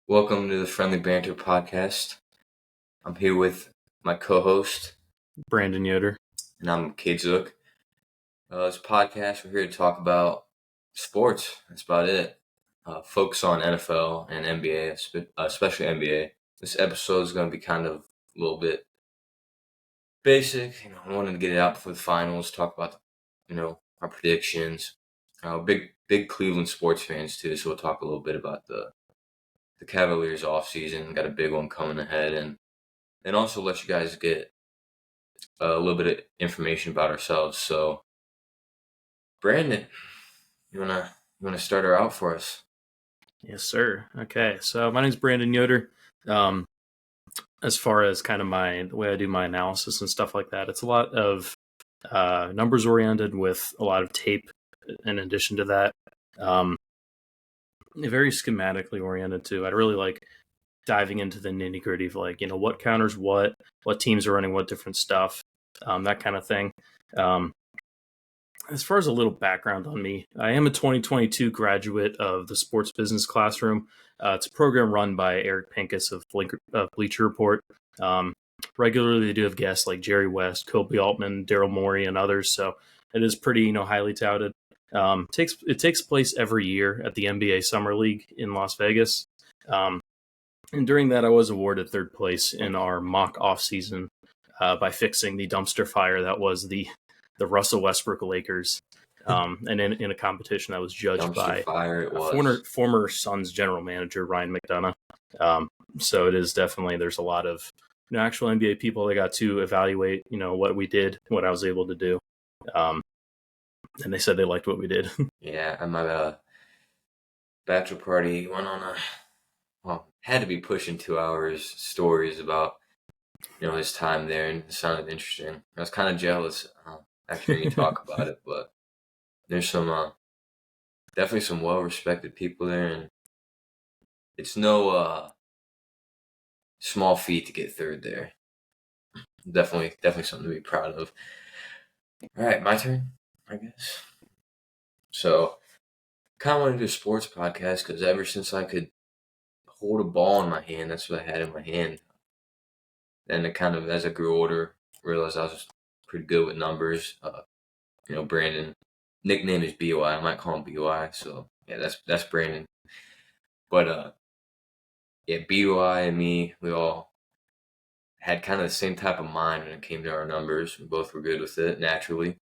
Welcome to the Friendly Banter podcast. I'm here with my co-host, Brandon Yoder. and I'm Kate Zook. This podcast, we're here to talk about sports. That's about it. Focus on NFL and NBA, especially NBA. This episode is going to be kind of a little bit basic. I wanted to get it out before the finals, talk about, our predictions. Big Cleveland sports fans too, so we'll talk a little bit about the Cavaliers off season. Got a big one coming ahead, and also let you guys get a little bit of information about ourselves. So, Brandon, you wanna start her out for us? Yes, sir. Okay, so my name's Brandon Yoder. As far as kind of the way I do my analysis and stuff like that, it's a lot of numbers oriented with a lot of tape. In addition to that, very schematically oriented too. I really like diving into the nitty gritty of what counters what teams are running what different stuff, that kind of thing. As far as a little background on me, I am a 2022 graduate of the Sports Business Classroom. It's a program run by Eric Pincus of Bleacher Report. Regularly, they do have guests like Jerry West, Kobe Altman, Daryl Morey, and others. So it is pretty, highly touted. It takes place every year at the NBA Summer League in Las Vegas. And during that, I was awarded third place in our mock off season by fixing the dumpster fire that was the Russell Westbrook Lakers, and in a competition that was judged by former Suns general manager Ryan McDonough. So it is definitely, there's a lot of actual NBA people that got to evaluate what we did, what I was able to do, and they said they liked what we did. Yeah, at my bachelor party, went on had to be pushing 2 hours stories about his time there, and it sounded interesting. I was kind of jealous after hearing you talk about it, but there's some definitely some well-respected people there, and it's no small feat to get third there. Definitely something to be proud of. All right, my turn, I guess. So, kind of wanted to do a sports podcast because ever since I could hold a ball in my hand, that's what I had in my hand. And it kind of, as I grew older, realized I was pretty good with numbers. Brandon, nickname is BY. I might call him BY. So yeah, that's Brandon. But yeah, BY and me, we all had kind of the same type of mind when it came to our numbers. We both were good with it naturally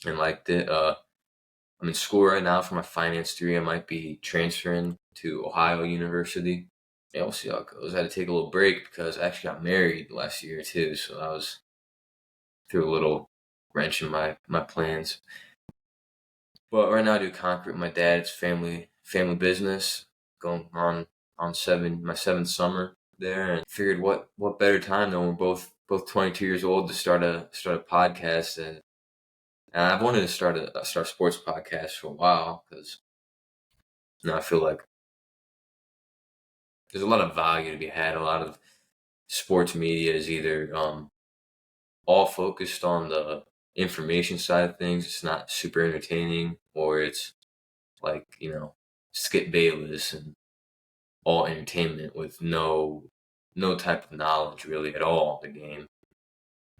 and liked it. I'm in school right now for my finance degree. I might be transferring to Ohio University. Yeah, we'll see how it goes. I had to take a little break because I actually got married last year too, so I was threw a little wrench in my plans. But right now I do concrete with my dad. It's family business. Going on my 7th summer there, and figured what better time than we're both 22 years old to start a podcast. And I've wanted to start a sports podcast for a while because I feel like there's a lot of value to be had. A lot of sports media is either all focused on the information side of things. It's not super entertaining, or it's like Skip Bayless and all entertainment with no type of knowledge really at all of the game.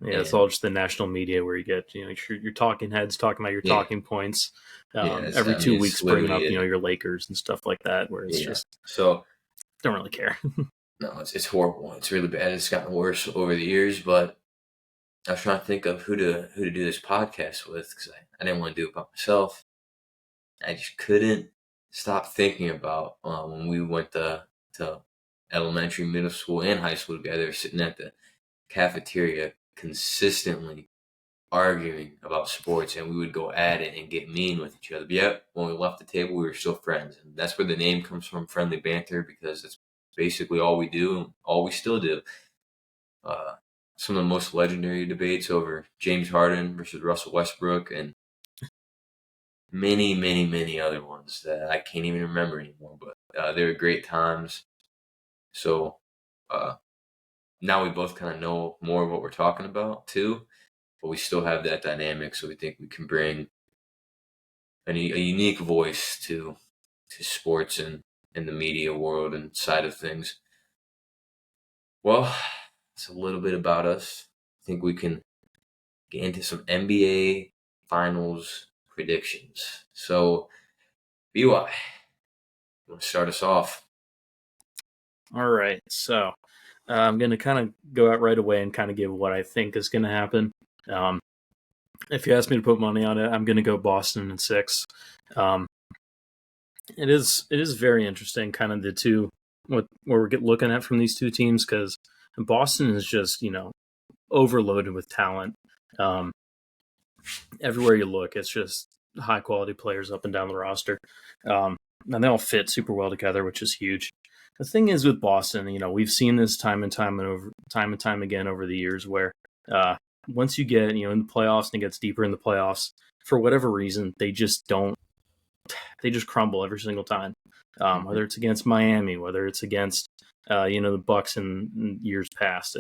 Yeah, it's all just the national media where you get your talking heads talking about your talking points. Every 2 weeks bringing up your Lakers and stuff like that, where it's just so don't really care. No, it's horrible. It's really bad. It's gotten worse over the years, but I was trying to think of who to do this podcast with because I didn't want to do it by myself. I just couldn't stop thinking about when we went to elementary, middle school, and high school together, sitting at the cafeteria consistently arguing about sports, and we would go at it and get mean with each other. But yet, when we left the table, we were still friends, and that's where the name comes from, Friendly Banter, because it's basically all we do and all we still do. Some of the most legendary debates over James Harden versus Russell Westbrook, and many, many, many other ones that I can't even remember anymore, but they were great times. So now we both kind of know more of what we're talking about too, but we still have that dynamic, so we think we can bring a unique voice to sports and in the media world and side of things. Well, it's a little bit about us. I think we can get into some NBA Finals predictions. So, BY, you want to start us off? All right, so I'm going to kind of go out right away and kind of give what I think is going to happen. If you ask me to put money on it, I'm going to go Boston in 6. Um, it is very interesting, kind of the two what we're looking at from these two teams, because Boston is just overloaded with talent. Um, Everywhere you look, it's just high quality players up and down the roster, and they all fit super well together, which is huge. The thing is with Boston, we've seen this time and time again over the years, where once you get in the playoffs and it gets deeper in the playoffs, for whatever reason, they just crumble every single time. Whether it's against Miami, whether it's against the Bucks in years past,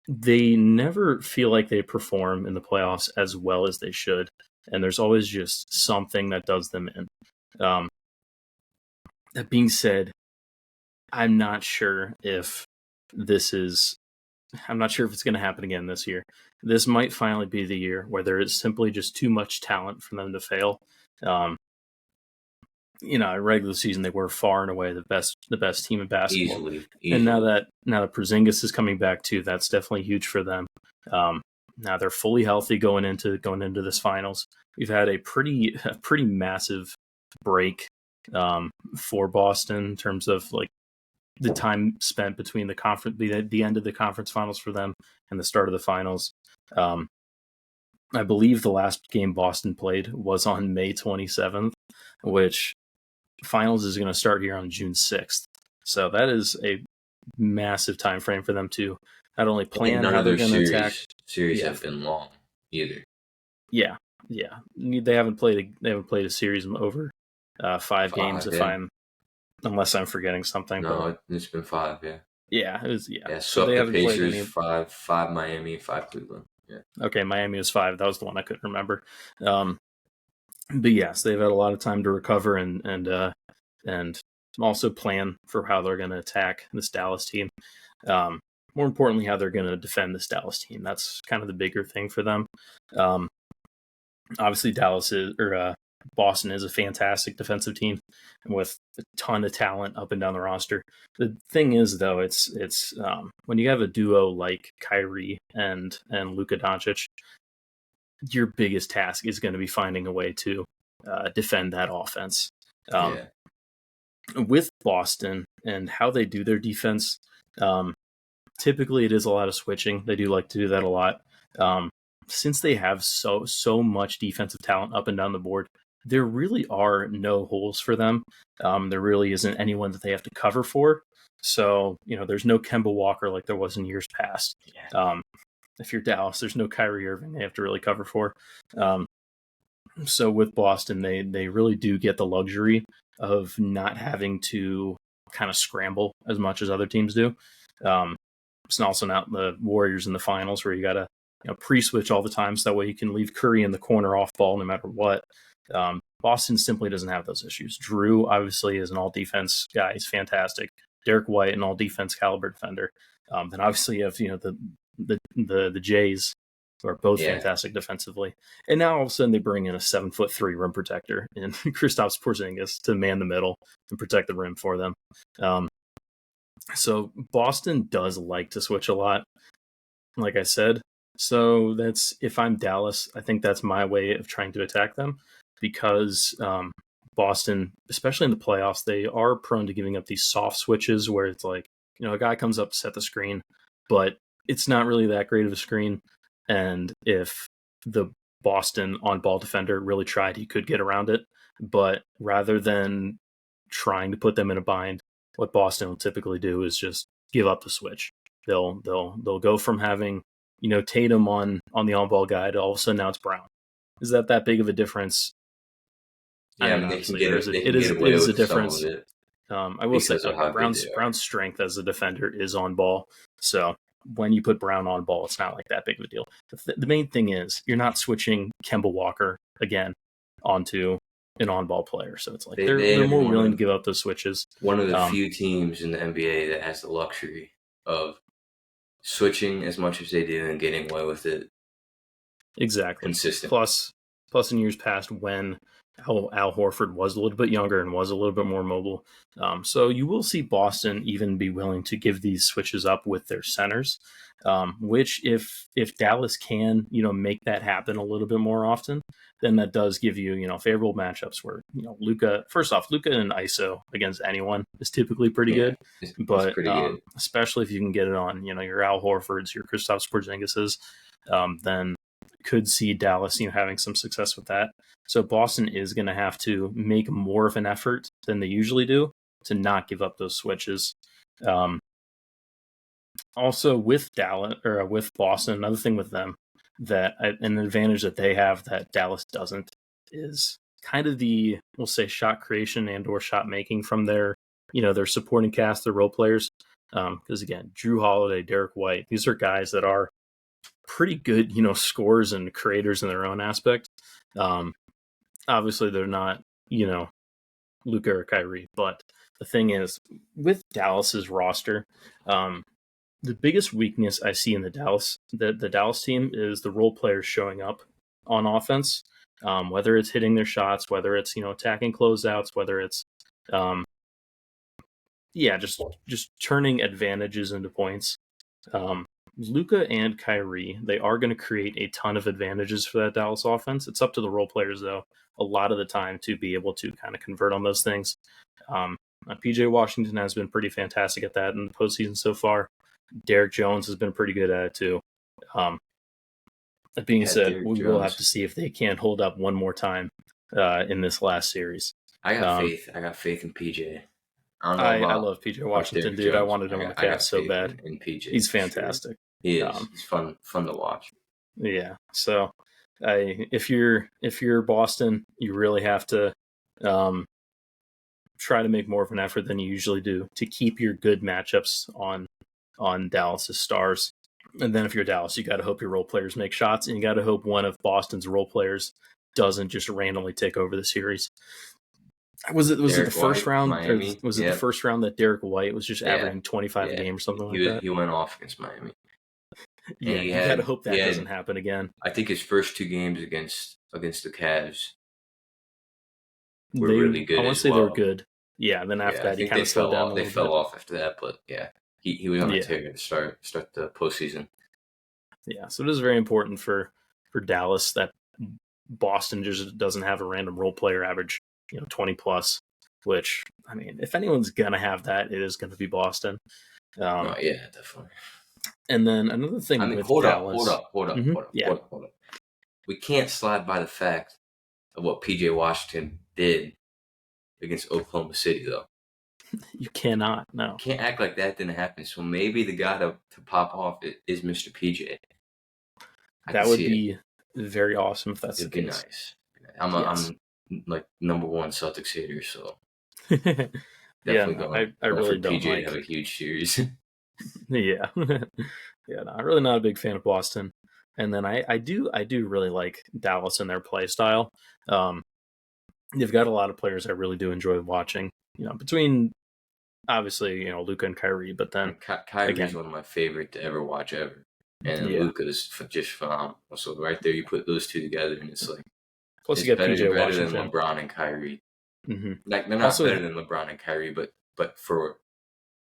they never feel like they perform in the playoffs as well as they should, and there's always just something that does them in. That being said, I'm not sure if it's going to happen again this year. This might finally be the year where there is simply just too much talent for them to fail. In regular season, they were far and away the best team in basketball. Easily. And now that Porzingis is coming back too, that's definitely huge for them. Now they're fully healthy going into this finals. We've had a pretty massive break for Boston in terms of like the time spent between the end of the conference finals for them and the start of the finals. I believe the last game Boston played was on May 27th, which finals is going to start here on June 6th. So that is a massive time frame for them to not only plan how they're going to attack. Series have been long either. Yeah. They haven't played a series over 5 games unless I'm forgetting something. No, it's been 5. Yeah. Yeah, it was. Yeah. So they haven't Pacers, played any. 5 Miami, 5 Cleveland. Yeah. Okay, Miami was 5. That was the one I couldn't remember. But yes, they've had a lot of time to recover and also plan for how they're going to attack this Dallas team. More importantly, how they're going to defend this Dallas team. That's kind of the bigger thing for them. Obviously, Boston is a fantastic defensive team with a ton of talent up and down the roster. The thing is, though, it's when you have a duo like Kyrie and Luka Doncic, your biggest task is going to be finding a way to defend that offense. With Boston and how they do their defense, typically it is a lot of switching. They do like to do that a lot. Since they have so much defensive talent up and down the board, there really are no holes for them. There really isn't anyone that they have to cover for. So, there's no Kemba Walker like there was in years past. If you're Dallas, there's no Kyrie Irving they have to really cover for. So with Boston, they really do get the luxury of not having to kind of scramble as much as other teams do. It's also not the Warriors in the finals where you got to pre-switch all the time, so that way you can leave Curry in the corner off ball no matter what. Boston simply doesn't have those issues. Drew obviously is an all-defense guy; he's fantastic. Derek White, an all-defense caliber defender. Then obviously you have the Jays, who are both fantastic defensively. And now all of a sudden they bring in a 7'3" rim protector in Kristaps Porzingis to man the middle and protect the rim for them. So Boston does like to switch a lot, like I said. So if I'm Dallas, I think that's my way of trying to attack them, because Boston, especially in the playoffs, they are prone to giving up these soft switches where it's like, a guy comes up to set the screen, but it's not really that great of a screen. And if the Boston on-ball defender really tried, he could get around it. But rather than trying to put them in a bind, what Boston will typically do is just give up the switch. They'll go from having Tatum on the on-ball guy to all of a sudden now it's Brown. Is that big of a difference? Yeah, it is a difference. I will say Brown's strength as a defender is on ball. So when you put Brown on ball, it's not like that big of a deal. The main thing is you're not switching Kemba Walker again onto an on-ball player. So it's like They they're have more willing to give up those switches. one of the Um, few teams in the NBA that has the luxury of switching as much as they do and getting away with it exactly. consistently. Plus in years past when Al Horford was a little bit younger and was a little bit more mobile. So you will see Boston even be willing to give these switches up with their centers, which if Dallas can, make that happen a little bit more often, then that does give you, favorable matchups where, Luka, first off, Luka and ISO against anyone is typically pretty Yeah, good. it's But pretty good. especially if you can get it on, your Al Horfords, your Kristaps Porzingises, then could see Dallas, having some success with that. So Boston is going to have to make more of an effort than they usually do to not give up those switches. Also, with Dallas or with Boston, another thing with them that an advantage that they have that Dallas doesn't is kind of the, we'll say, shot creation and/or shot making from their supporting cast, their role players. Because again, Drew Holiday, Derek White, these are guys that are pretty good, scorers and creators in their own aspect. Obviously, they're not, Luka or Kyrie, but the thing is, with Dallas's roster, the biggest weakness I see in the Dallas team is the role players showing up on offense, whether it's hitting their shots, whether it's attacking closeouts, whether it's just turning advantages into points. Luka and Kyrie, they are going to create a ton of advantages for that Dallas offense. It's up to the role players, though, a lot of the time to be able to kind of convert on those things. PJ Washington has been pretty fantastic at that in the postseason so far. Derek Jones has been pretty good at it, too. That being said, Derek we will Jones. have to see if they can hold up one more time in this last series. I got faith. I got faith in PJ. I don't know I about love PJ Washington, dude. Jones. I wanted him on the I got Cavs so faith bad. in PJ. He's for sure. fantastic. He is. He's fun to watch. Yeah. So, if you're Boston, you really have to try to make more of an effort than you usually do to keep your good matchups on Dallas's stars. And then if you're Dallas, you got to hope your role players make shots, and you got to hope one of Boston's role players doesn't just randomly take over the series. Was it the first round? Miami? Was it the first round that Derek White was just averaging 25 a game or something like that? He went off against Miami. Yeah, you got to hope that doesn't happen again. I think his first two games against the Cavs were really good. I want to say they were good. Yeah, and then after that, he kind of slowed down a little bit. They fell off after that, but yeah, he was on a tear to start the postseason. Yeah, so it is very important for Dallas that Boston just doesn't have a random role player average 20 plus, which, I mean, if anyone's gonna have that, it is gonna be Boston. Yeah, definitely. And then another thing with Dallas. Hold up. We can't slide by the fact of what PJ Washington did against Oklahoma City, though. You cannot, no. You can't act like that didn't happen. So maybe the guy to pop off is Mr. PJ. That would be very awesome if that's the case. Nice. I'm like number one Celtics hater, so definitely I really don't PJ like. To have a huge series. Yeah, no, I'm really not a big fan of Boston. And then I do really like Dallas and their play style. They've got a lot of players I really do enjoy watching. Between obviously Luka and Kyrie, but then Kyrie's one of my favorite to ever watch ever, and Luka's just phenomenal. So right there, you put those two together, and it's like plus you get PJ Washington than LeBron and Kyrie. Mm-hmm. Like they're not better than LeBron and Kyrie, but for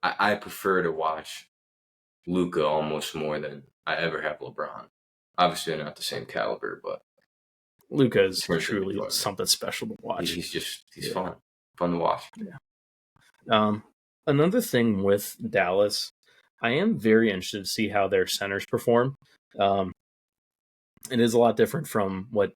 I prefer to watch Luka almost more than I ever have LeBron. Obviously, they're not the same caliber, but Luka is truly something special to watch. He's fun to watch. Yeah. Another thing with Dallas, I am very interested to see how their centers perform. It is a lot different from what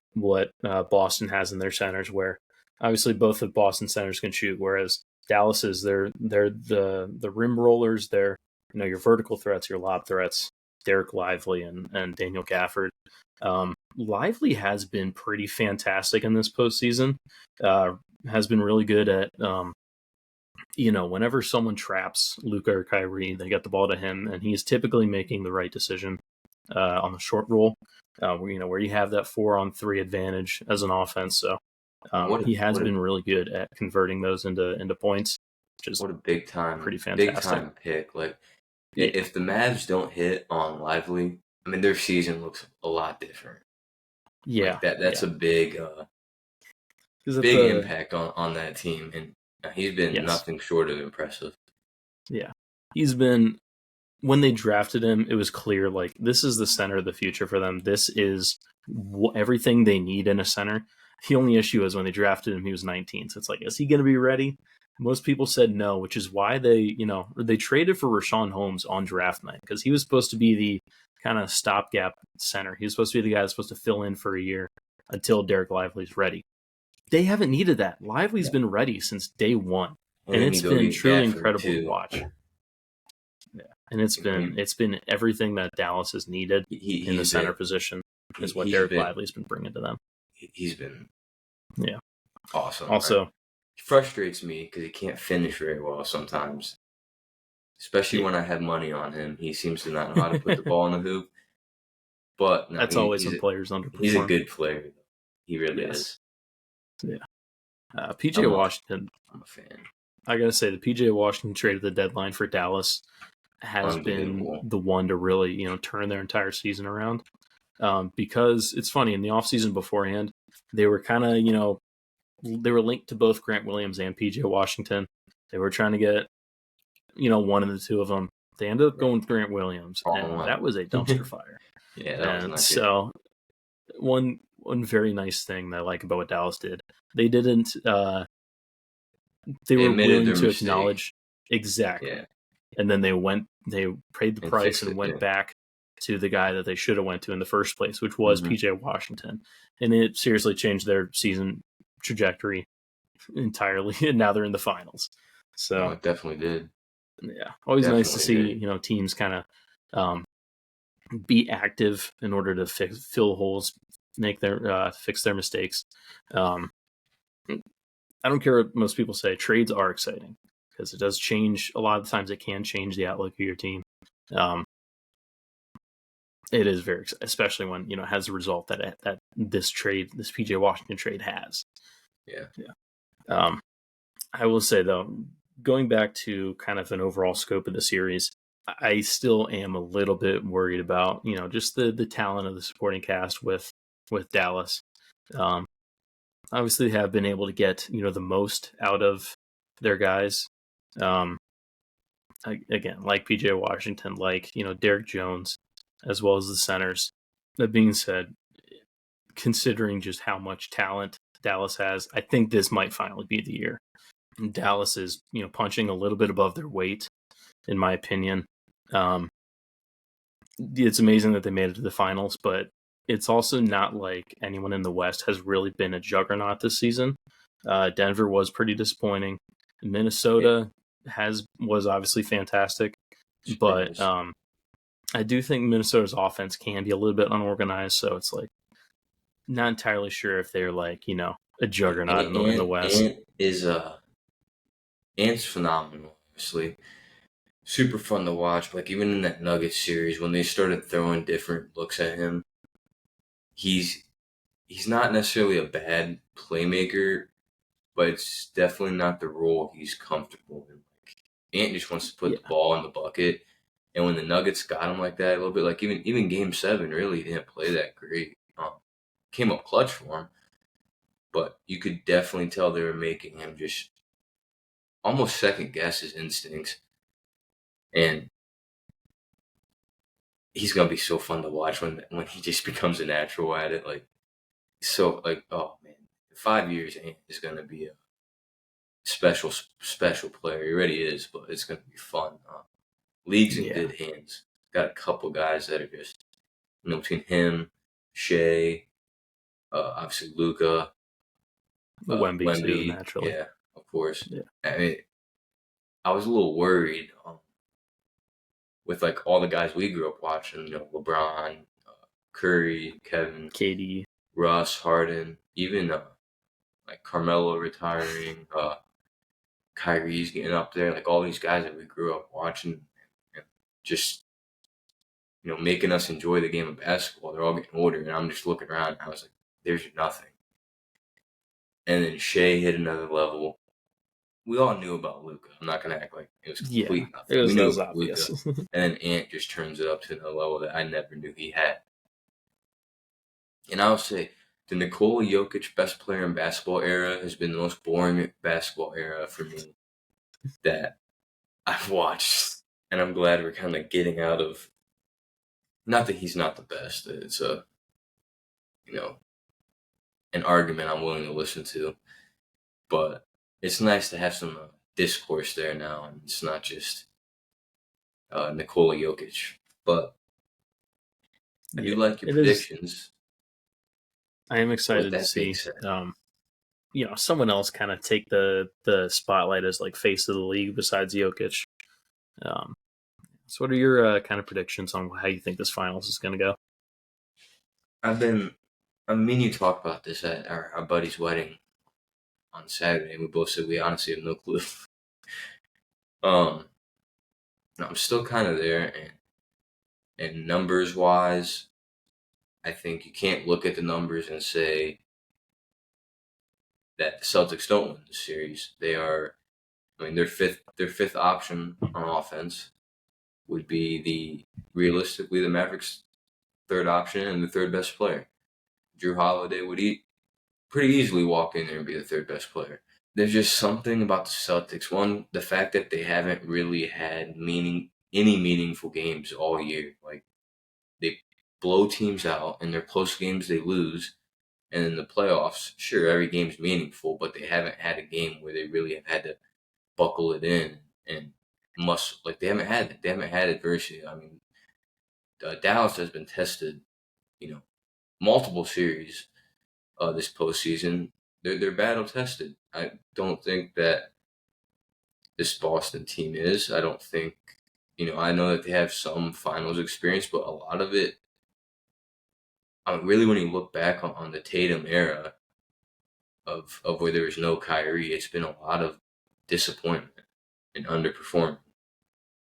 Boston has in their centers, where obviously both of Boston centers can shoot, whereas Dallas's they're the rim rollers, they're your vertical threats, your lob threats, Derek Lively and Daniel Gafford. Lively has been pretty fantastic in this postseason. Has been really good at whenever someone traps Luka or Kyrie, they get the ball to him, and he's typically making the right decision on the short roll. Where you have that 4-on-3 advantage as an offense. So He has been really good at converting those into points, which is what a pretty big fantastic. time pick. Like Yeah, if the Mavs don't hit on Lively, I mean their season looks a lot different. yeah, Like that's yeah. a big Because at big the impact on that team, and he's been yes, nothing short of impressive. yeah, he's been when they drafted him, it was clear like this is the center of the future for them. This is everything they need in a center. The only issue is when they drafted him, he was 19. So it's like, is he going to be ready? Most people said no, which is why they traded for Rashawn Holmes on draft night because he was supposed to be the kind of stopgap center. He was supposed to be the guy that's supposed to fill in for a year until Derek Lively's ready. They haven't needed that. Lively's been ready since day one, And and then it's you go been get truly Gafford incredible to too. watch. Yeah. And it's You know, been everything that Dallas has needed in the he's center been position is what he's Derek been Lively's been bringing to them. he's been Yeah. awesome. Also, He frustrates me because he can't finish very well sometimes, especially when yeah. I have money on him. He seems to not know how to put the ball in the hoop. But no, That's always when players he's a underperform. good player. He really Yes. is. Yeah. PJ I'm a Washington. I'm a fan. I gotta say, the PJ Washington trade at the deadline for Dallas has been Unbelievable. the one to really turn their entire season around. Because it's funny in the offseason beforehand, they were kind of they were linked to both Grant Williams and PJ Washington. They were trying to get one of the two of them. They ended up going with Grant Williams, All and one. that was a dumpster fire. Yeah, that was And not good. so, one very nice thing that I like about what Dallas did, they didn't. They They were admitted willing their to mistake. acknowledge exactly, Yeah, and then they paid the and price fixed and it. went Yeah. back to the guy that they should have went to in the first place, which was Mm-hmm. PJ Washington, and it seriously changed their season trajectory entirely. And now they're in the finals. No, So it definitely did. yeah, always nice to Definitely see did. teams kind of be active in order to fill holes, make their fix their mistakes. Um, I don't care what most people say. Trades are exciting because it does change. A lot of the times, it can change the outlook of your team. Um, it is very, especially when it has a result that this PJ Washington trade has. Yeah. Yeah. I will say though, going back to kind of an overall scope of the series, I still am a little bit worried about just the talent of the supporting cast with Dallas. Um, Obviously, they have been able to get the most out of their guys. Um, Again, like PJ Washington, like Derek Jones, as well as the centers. That being said, considering just how much talent Dallas has, I think this might finally be the year. And Dallas is punching a little bit above their weight, in my opinion. Um, it's amazing that they made it to the finals, but it's also not like anyone in the West has really been a juggernaut this season. Denver was pretty disappointing. Minnesota was obviously fantastic, but Spurs. I do think Minnesota's offense can be a little bit unorganized. So it's like not entirely sure if they're like a juggernaut in the West. Is Ant's phenomenal. Obviously, super fun to watch. Like even in that Nuggets series, when they started throwing different looks at him, he's he's not necessarily a bad playmaker, but it's definitely not the role he's comfortable in. Like Ant just wants to put Yeah, the ball in the bucket, and when the Nuggets got him like that, a little bit like even Game 7, really he didn't play that great. Came up clutch for him, but you could definitely tell they were making him just almost second guess his instincts, and he's gonna be so fun to watch when he just becomes a natural at it. Like so, like oh man, 5 years Ant is gonna be a special player. He already is, but it's gonna be fun. League's in yeah, good hands. Got a couple guys that are just between him, Shea, obviously Luca, Wemby too, Wemby, naturally. yeah, of course. Yeah, I mean, I was a little worried with like all the guys we grew up watching. LeBron, Curry, Kevin, KD. Russ, Harden, even like Carmelo retiring, Kyrie's getting up there. Like all these guys that we grew up watching, and just making us enjoy the game of basketball. They're all getting older, and I'm just looking around. And I was like, "There's nothing." and then Shea hit another level. We all knew about Luca. I'm not gonna act like it was Yeah, complete it nothing. We was that knew was about Luca, obvious. and then Ant just turns it up to another level that I never knew he had. And I'll say the Nikola Jokic best player in basketball era has been the most boring basketball era for me that I've watched. And I'm glad we're kind of getting out of, not that he's not the best. It's a, you know, an argument I'm willing to listen to, but it's nice to have some discourse there now. And it's not just Nikola Jokic, but I do Yeah, like your it is. predictions. I am With excited to that being see, said, someone else kind of take the spotlight as like face of the league besides Jokic. Um, so, what are your kind of predictions on how you think this finals is going to go? I've been, I mean, you talked about this at our buddy's wedding on Saturday, and we both said we honestly have no clue. Um, I'm still kind of there, and numbers wise, I think you can't look at the numbers and say that the Celtics don't win the series. They are, I mean, their fifth option on offense would be the realistically the Mavericks' third option and the third best player. Drew Holiday would pretty easily walk in there and be the third best player. There's just something about the Celtics. One, the fact that they haven't really had any meaningful games all year. Like they blow teams out, and their close games they lose. And in the playoffs, sure, every game's meaningful, but they haven't had a game where they really have had to buckle it in and must like they haven't had adversity. I mean, Dallas has been tested, you know, multiple series this postseason. They're battle tested. I don't think that this Boston team is. I don't think, I know that they have some finals experience, but a lot of it, really, when you look back on the Tatum era of where there was no Kyrie, it's been a lot of disappointment and underperforming.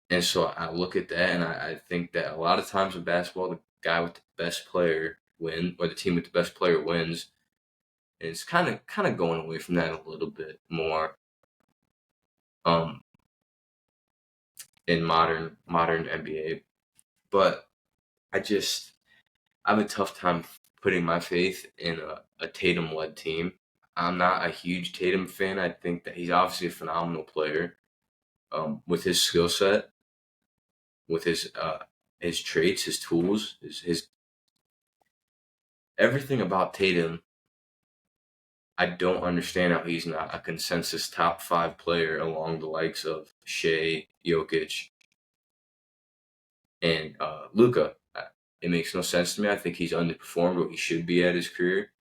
And so I look at that and I think that a lot of times in basketball, the guy with the best player win, or the team with the best player wins. And it's kind of going away from that a little bit more um, in modern NBA. But I just I have a tough time putting my faith in a Tatum led team. I'm not a huge Tatum fan. I think that he's obviously a phenomenal player with his skill set, with his traits, his tools, his everything about Tatum. I don't understand how he's not a consensus top five player along the likes of Shea, Jokic, and Luca. It makes no sense to me. I think he's underperformed what he should be at his career.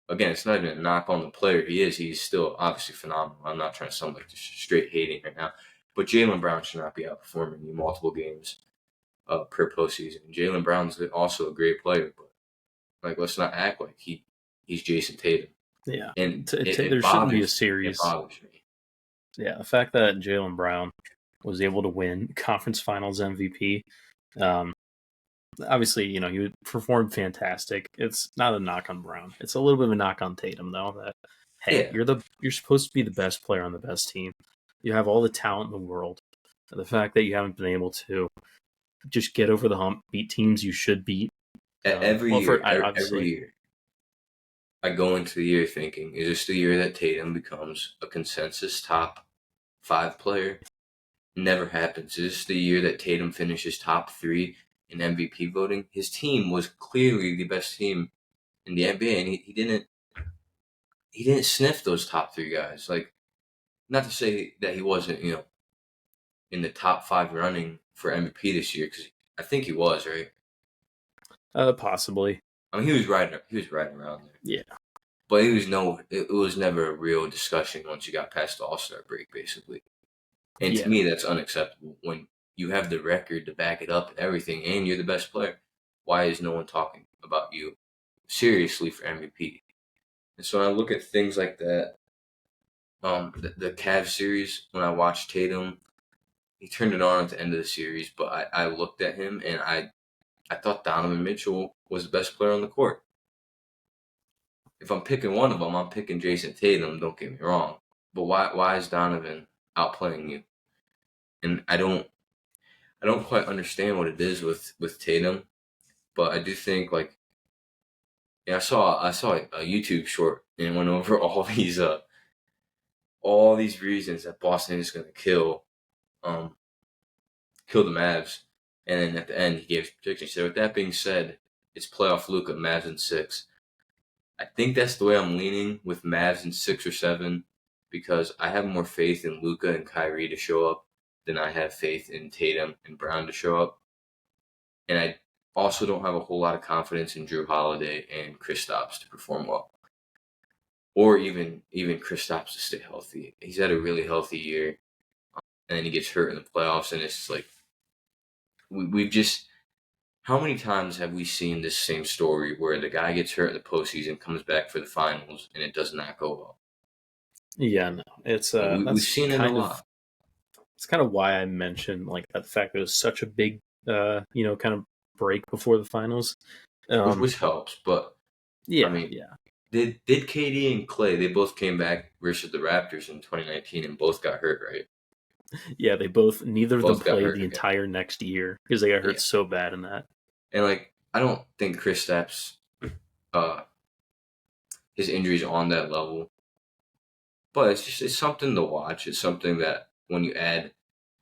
Again, it's not even a knock on the player he is. He's still obviously phenomenal. I'm not trying to sound like just straight hating right now. But Jaylen Brown should not be outperforming you multiple games per postseason. Jaylen Brown's also a great player, but like let's not act like he's Jason Tatum. Yeah, And it there shouldn't be a bothers me. It series. bothers me. Yeah, the fact that Jaylen Brown was able to win conference finals MVP. Um, Obviously, he performed fantastic. It's not a knock on Brown. It's a little bit of a knock on Tatum, though. That hey, Yeah. you're supposed to be the best player on the best team. You have all the talent in the world. The fact that you haven't been able to just get over the hump, beat teams you should beat. Every Well, year, every obviously, year, I go into the year thinking, is this the year that Tatum becomes a consensus top five player? Never happens. Is this the year that Tatum finishes top three in MVP voting? His team was clearly the best team in the NBA, and he didn't sniff those top three guys. Like, not to say that he wasn't, in the top five running for MVP this year, because I think he was, right? possibly, I mean, he was right around there. yeah, But it was never a real discussion once you got past the All Star break, basically. And to yeah, me, that's unacceptable. When you have the record to back it up and everything, and you're the best player, why is no one talking about you seriously for MVP? And so when I look at things like that, the Cavs series, when I watched Tatum, he turned it on at the end of the series, but I looked at him and I thought Donovan Mitchell was the best player on the court. if I'm picking one of them, I'm picking Jason Tatum. Don't get me wrong, but why is Donovan outplaying you? And I don't quite understand what it is with Tatum, but I do think like yeah, I saw a YouTube short and it went over all these reasons that Boston is going to um kill the Mavs, and then at the end he gave his prediction. He said, "With that being said, it's playoff Luka Mavs in 6." I think that's the way I'm leaning with Mavs in 6 or 7 because I have more faith in Luka and Kyrie to show up than I have faith in Tatum and Brown to show up, and I also don't have a whole lot of confidence in Drew Holiday and Kristaps to perform well, or even Kristaps to stay healthy. He's had a really healthy year, and then he gets hurt in the playoffs, and it's like we've just how many times have we seen this same story where the guy gets hurt in the postseason, comes back for the finals, and it does not go well? Yeah, no, it's Like we've that's seen it a kind of lot, it's kind of why I mentioned like that fact that it was such a big kind of break before the finals. which helps. But I Yeah, mean, yeah, did KD and Clay? They both came back versus the Raptors in 2019 and both got hurt, right? yeah. Neither of them Both got played hurt the again. entire next year because they got hurt Yeah, so bad in that. and like I don't think uh, his injuries on that level, but it's something to watch. It's something that when you add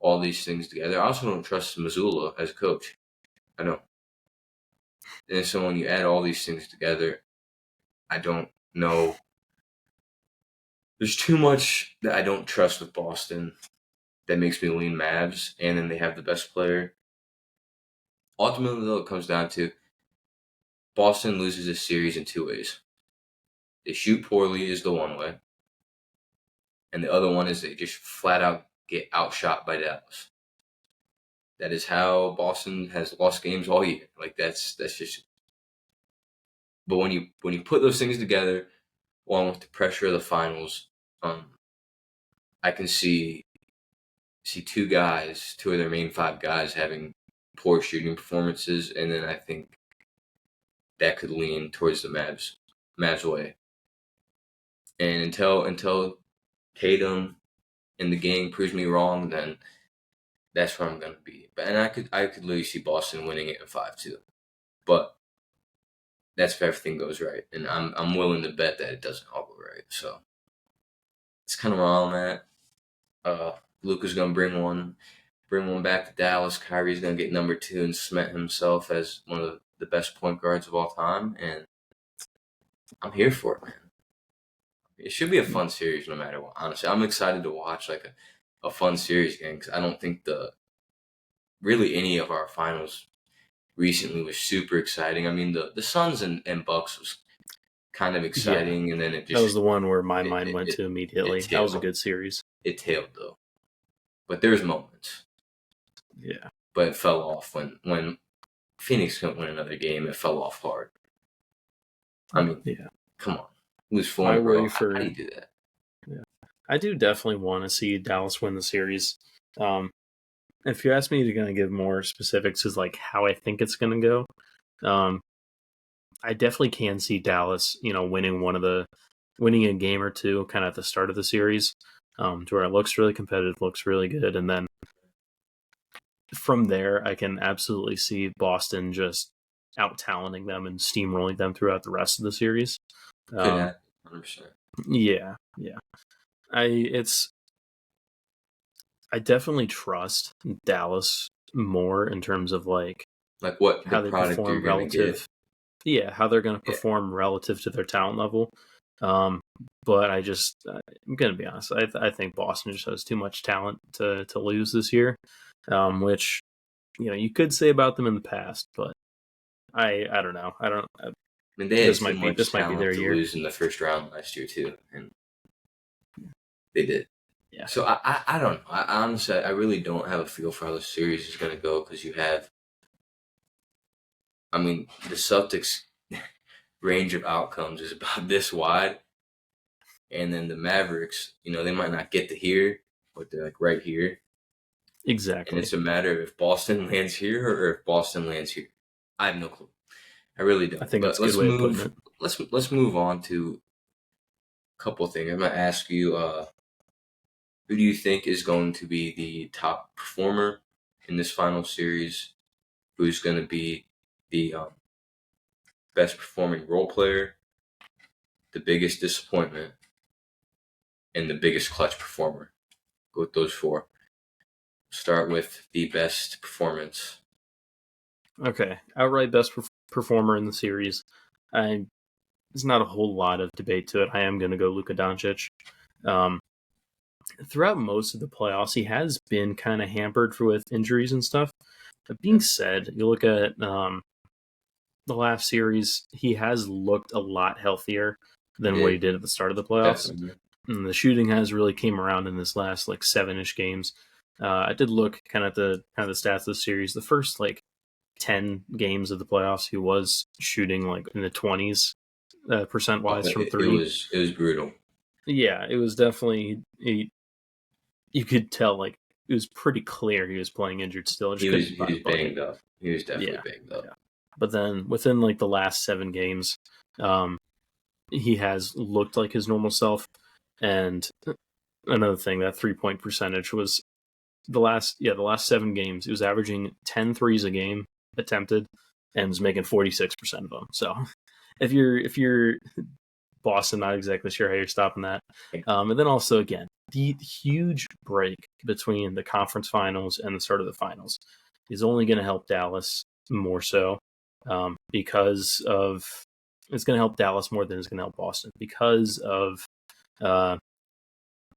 all these things together, I also don't trust Missoula as a coach. I don't. And so when you add all these things together, I don't know. There's too much that I don't trust with Boston that makes me lean Mavs, and then they have the best player. Ultimately, though, it comes down to Boston loses this series in 2 ways. They shoot poorly is the one way, and the other one is they just flat out get outshot by Dallas. That is how Boston has lost games all year. Like that's just. But when you put those things together, along with the pressure of the finals, I can see two of their main 5 guys having poor shooting performances, and then I think that could lean towards the Mavs way. And until Tatum and the gang proves me wrong, then that's where I'm gonna be. And I could literally see Boston winning it in 5 too. But that's if everything goes right, and I'm willing to bet that it doesn't all go right. So it's kind of where I'm at. Luka's gonna bring one back to Dallas. Kyrie's gonna get number 2 and cement himself as one of the best point guards of all time, and I'm here for it, man. It should be a fun series no matter what. Honestly, I'm excited to watch like a fun series game because I don't think the really any of our finals recently was super exciting. I mean, the Suns and Bucks was kind of Yeah, exciting, and then it that was just the one where my it mind it, went it, to it immediately. That was a tailed. good series. It tailed though, but there's moments. Yeah, But it fell off when Phoenix couldn't win another game. It fell off hard. I mean, yeah. come on, lose 4 in I a row. worry How do for you do that? yeah. I do definitely want to see Dallas win the series. Um, if you ask me to kind of give more specifics as like how I think it's going to go, I definitely can see Dallas, winning a game or two kind of at the start of the series, to where it looks really competitive, looks really good, and then from there, I can absolutely see Boston just out talenting them and steamrolling them throughout the rest of the series. Could Um, happen, 100%. yeah, yeah. I it's I definitely trust Dallas more in terms of like Like what the how they product you're perform gonna get. relative. Yeah, how they're going to Yeah, perform relative to their talent level. Um, but I'm going to be honest. I think Boston just has too much talent to lose this year, which you could say about them in the past, but I don't know. I don't. I mean they had This too might be much this might be talent their to year. lose in the first round last year too, and they did. Yeah, So I don't know. I honestly I really don't have a feel for how the series is gonna go because you have. I mean the Celtics range of outcomes is about this wide, and then the Mavericks, they might not get to here, but they're like right here, and exactly. it's a matter of if Boston lands here or if Boston lands here. I have no clue. I really I don't. think But that's a good way of putting it. let's move on to a couple of things. I'm gonna ask you, who do you think is going to be the top performer in this final series? Who's going to be the best performing role player, the biggest disappointment, and the biggest clutch performer? Go with those four. Start with the best performance. Okay, outright best performer in the series. I There's not a whole lot of debate to it. I am going to go Luka Doncic. Um, Throughout most of the playoffs, he has been kind of hampered with injuries and stuff. That being said, you look at the last series, he has looked a lot healthier than what he did at the start of the playoffs. Definitely. And the shooting has really came around in this last like 7-ish games. I did look kind of at the stats of the series. The first like 10 games of the playoffs, he was shooting like in the 20s percent Oh, wise from it three. was brutal. Yeah, it was definitely you could tell like it was pretty clear he was playing injured still. Just couldn't He buy a was bucket. banged up. He was definitely Yeah, banged up. yeah. But then within like the last 7 games, um, he has looked like his normal self. And another thing, that 3-point percentage was the last 7 games. He was averaging 10 threes a game attempted and was making 46% of them. So if you're Boston, not exactly sure how you're stopping that. And then also again, the huge break between the conference finals and the start of the finals is only going to help Dallas more so because of it's going to help Dallas more than it's going to help Boston because of uh,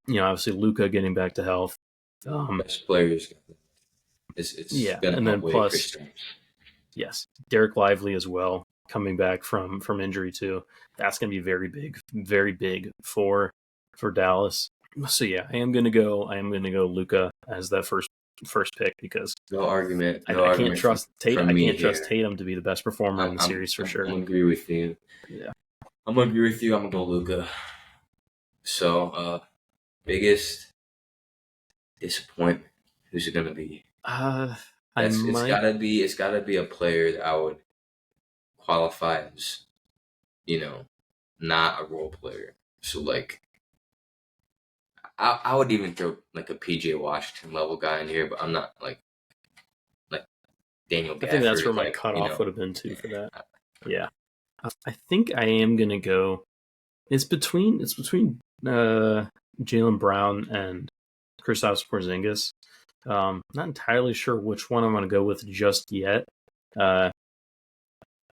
obviously Luka getting back to health. Best players. It's Yeah, gonna and then outweigh plus Chris Jones. yes, Derek Lively as well coming back from injury too. That's going to be very big for Dallas. So yeah, I am going to go Luka as that first pick because No argument. No I can't argument trust Tate. from I me can't trust here. Tatum to be the best performer in the series for I'm sure. gonna agree with you. Yeah. I'm gonna agree with you. I'm gonna go Luca. So, biggest disappointment. Who's it gonna be? I It's might. gotta be a player that I would qualify as, you know, not a role player. So like, I would even throw like a PJ Washington level guy in here, but I'm not like Daniel I think that's Gafford. where my Like cutoff would have been too for that. Yeah. I think I am gonna go. It's between Jalen Brown and Kristaps Porzingis. Not entirely sure which one I'm going to go with just yet. Uh,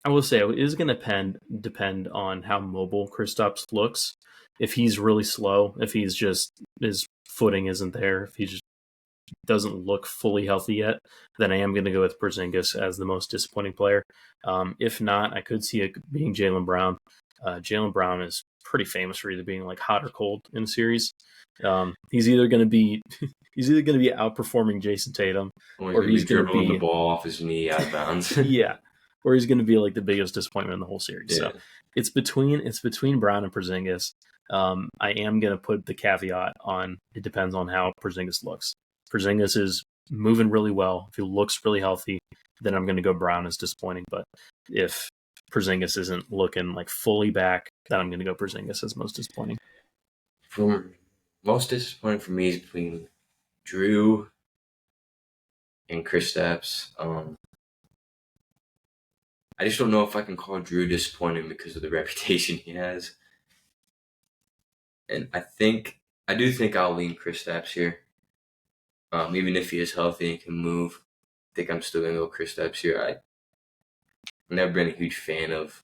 I will say it is going to depend on how mobile Kristaps looks. If he's really slow, if he's just his footing isn't there, if he just doesn't look fully healthy yet, then I am going to go with Porzingis as the most disappointing player. If not, I could see it being Jalen Brown. Jalen Brown is pretty famous for either being like hot or cold in a series. He's either going to be outperforming Jason Tatum, Or he's or gonna be he's going to dribbling the be ball off his knee out of bounds. yeah, or he's going to be like the biggest disappointment in the whole series. Yeah. So it's between Brown and Porzingis. I am going to put the caveat on it depends on how Porzingis looks. Porzingis is moving really well. If he looks really healthy, then I'm going to go Brown as disappointing. But if Porzingis isn't looking like fully back, then I'm going to go Porzingis as most disappointing. From most disappointing for me is between Drew and Kristaps. I just don't know if I can call Drew disappointing because of the reputation he has. And I do think I'll lean Kristaps here. Even if he is healthy and can move, I think I'm still gonna go Kristaps here. I've never been a huge fan of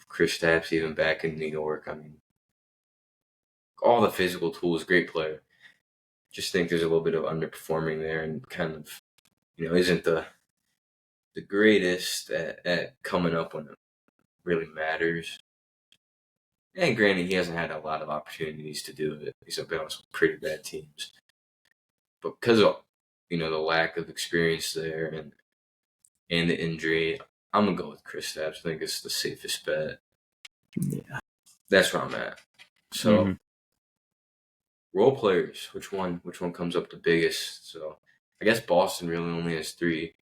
Kristaps, even back in New York. I mean, all the physical tools, great player. Just think there's a little bit of underperforming there, and kind of, isn't the greatest at coming up when it really matters. And granted, he hasn't had a lot of opportunities to do it. He's been on some pretty bad teams, but because of the lack of experience there and the injury, I'm gonna go with Kristaps. I think it's the safest bet. Yeah. That's where I'm at. So Mm-hmm. role players, which one comes up the biggest? So I guess Boston really only has three.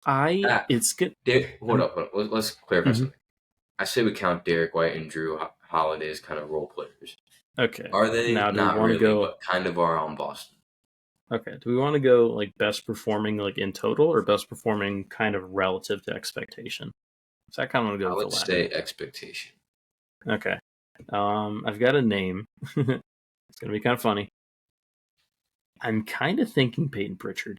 Ah, it's good. Hold up. Let's clarify Mhm. something. I say we count Derek White and Drew Holiday as kind of role players. Okay. Are they? Now, do we Not want to really, go? but kind of are on Boston. Okay. Do we want to go like best performing like in total or best performing kind of relative to expectation? So I kind of want to go I with the would latter. say expectation. Okay. I've got a name. It's gonna be kind of funny. I'm kind of thinking Peyton Pritchard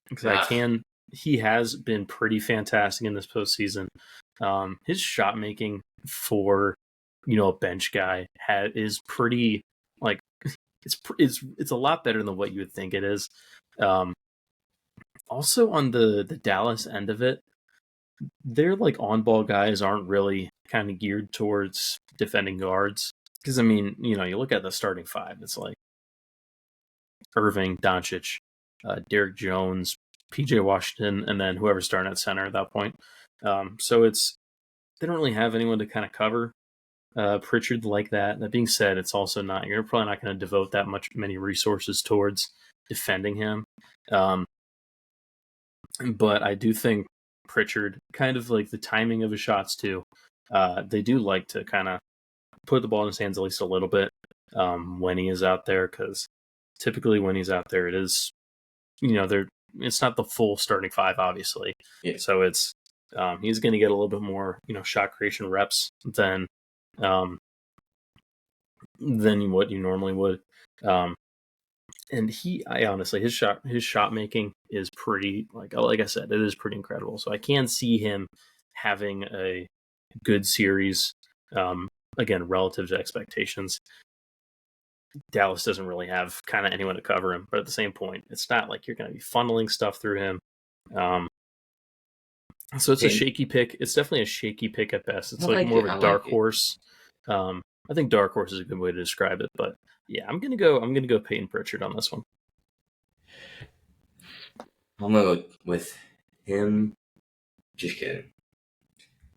because I Ah, can. He has been pretty fantastic in this postseason. His shot making for a bench guy is pretty like it's a lot better than what you would think it is. Um, Also on the Dallas end of it, their like on ball guys aren't really kind of geared towards defending guards. Because I mean, you look at the starting five, it's like Irving, Doncic, Derek Jones, PJ Washington, and then whoever's starting at center at that point. So they don't really have anyone to kind of cover Pritchard like that. That being said, it's also not you're probably not going to devote that many resources towards defending him. Um, but I do think Pritchard, kind of like the timing of his shots too, they do like to kind of put the ball in his hands at least a little bit when he is out there, because typically when he's out there, it is they're it's not the full starting five, obviously. yeah. So he's going to get a little bit more shot creation reps um, than what you normally would. Um, and I honestly his shot making is pretty like I said, it is pretty incredible. So I can see him having a good series. Um, Again, relative to expectations, Dallas doesn't really have kind of anyone to cover him. But at the same point, it's not like you're going to be funneling stuff through him. Um, so it's a And shaky pick. It's definitely a shaky pick at best. I It's like like more it. of a I like dark it. horse. I think dark horse is a good way to describe it. But yeah, I'm gonna go Peyton Pritchard on this one. I'm gonna go with him. Just kidding.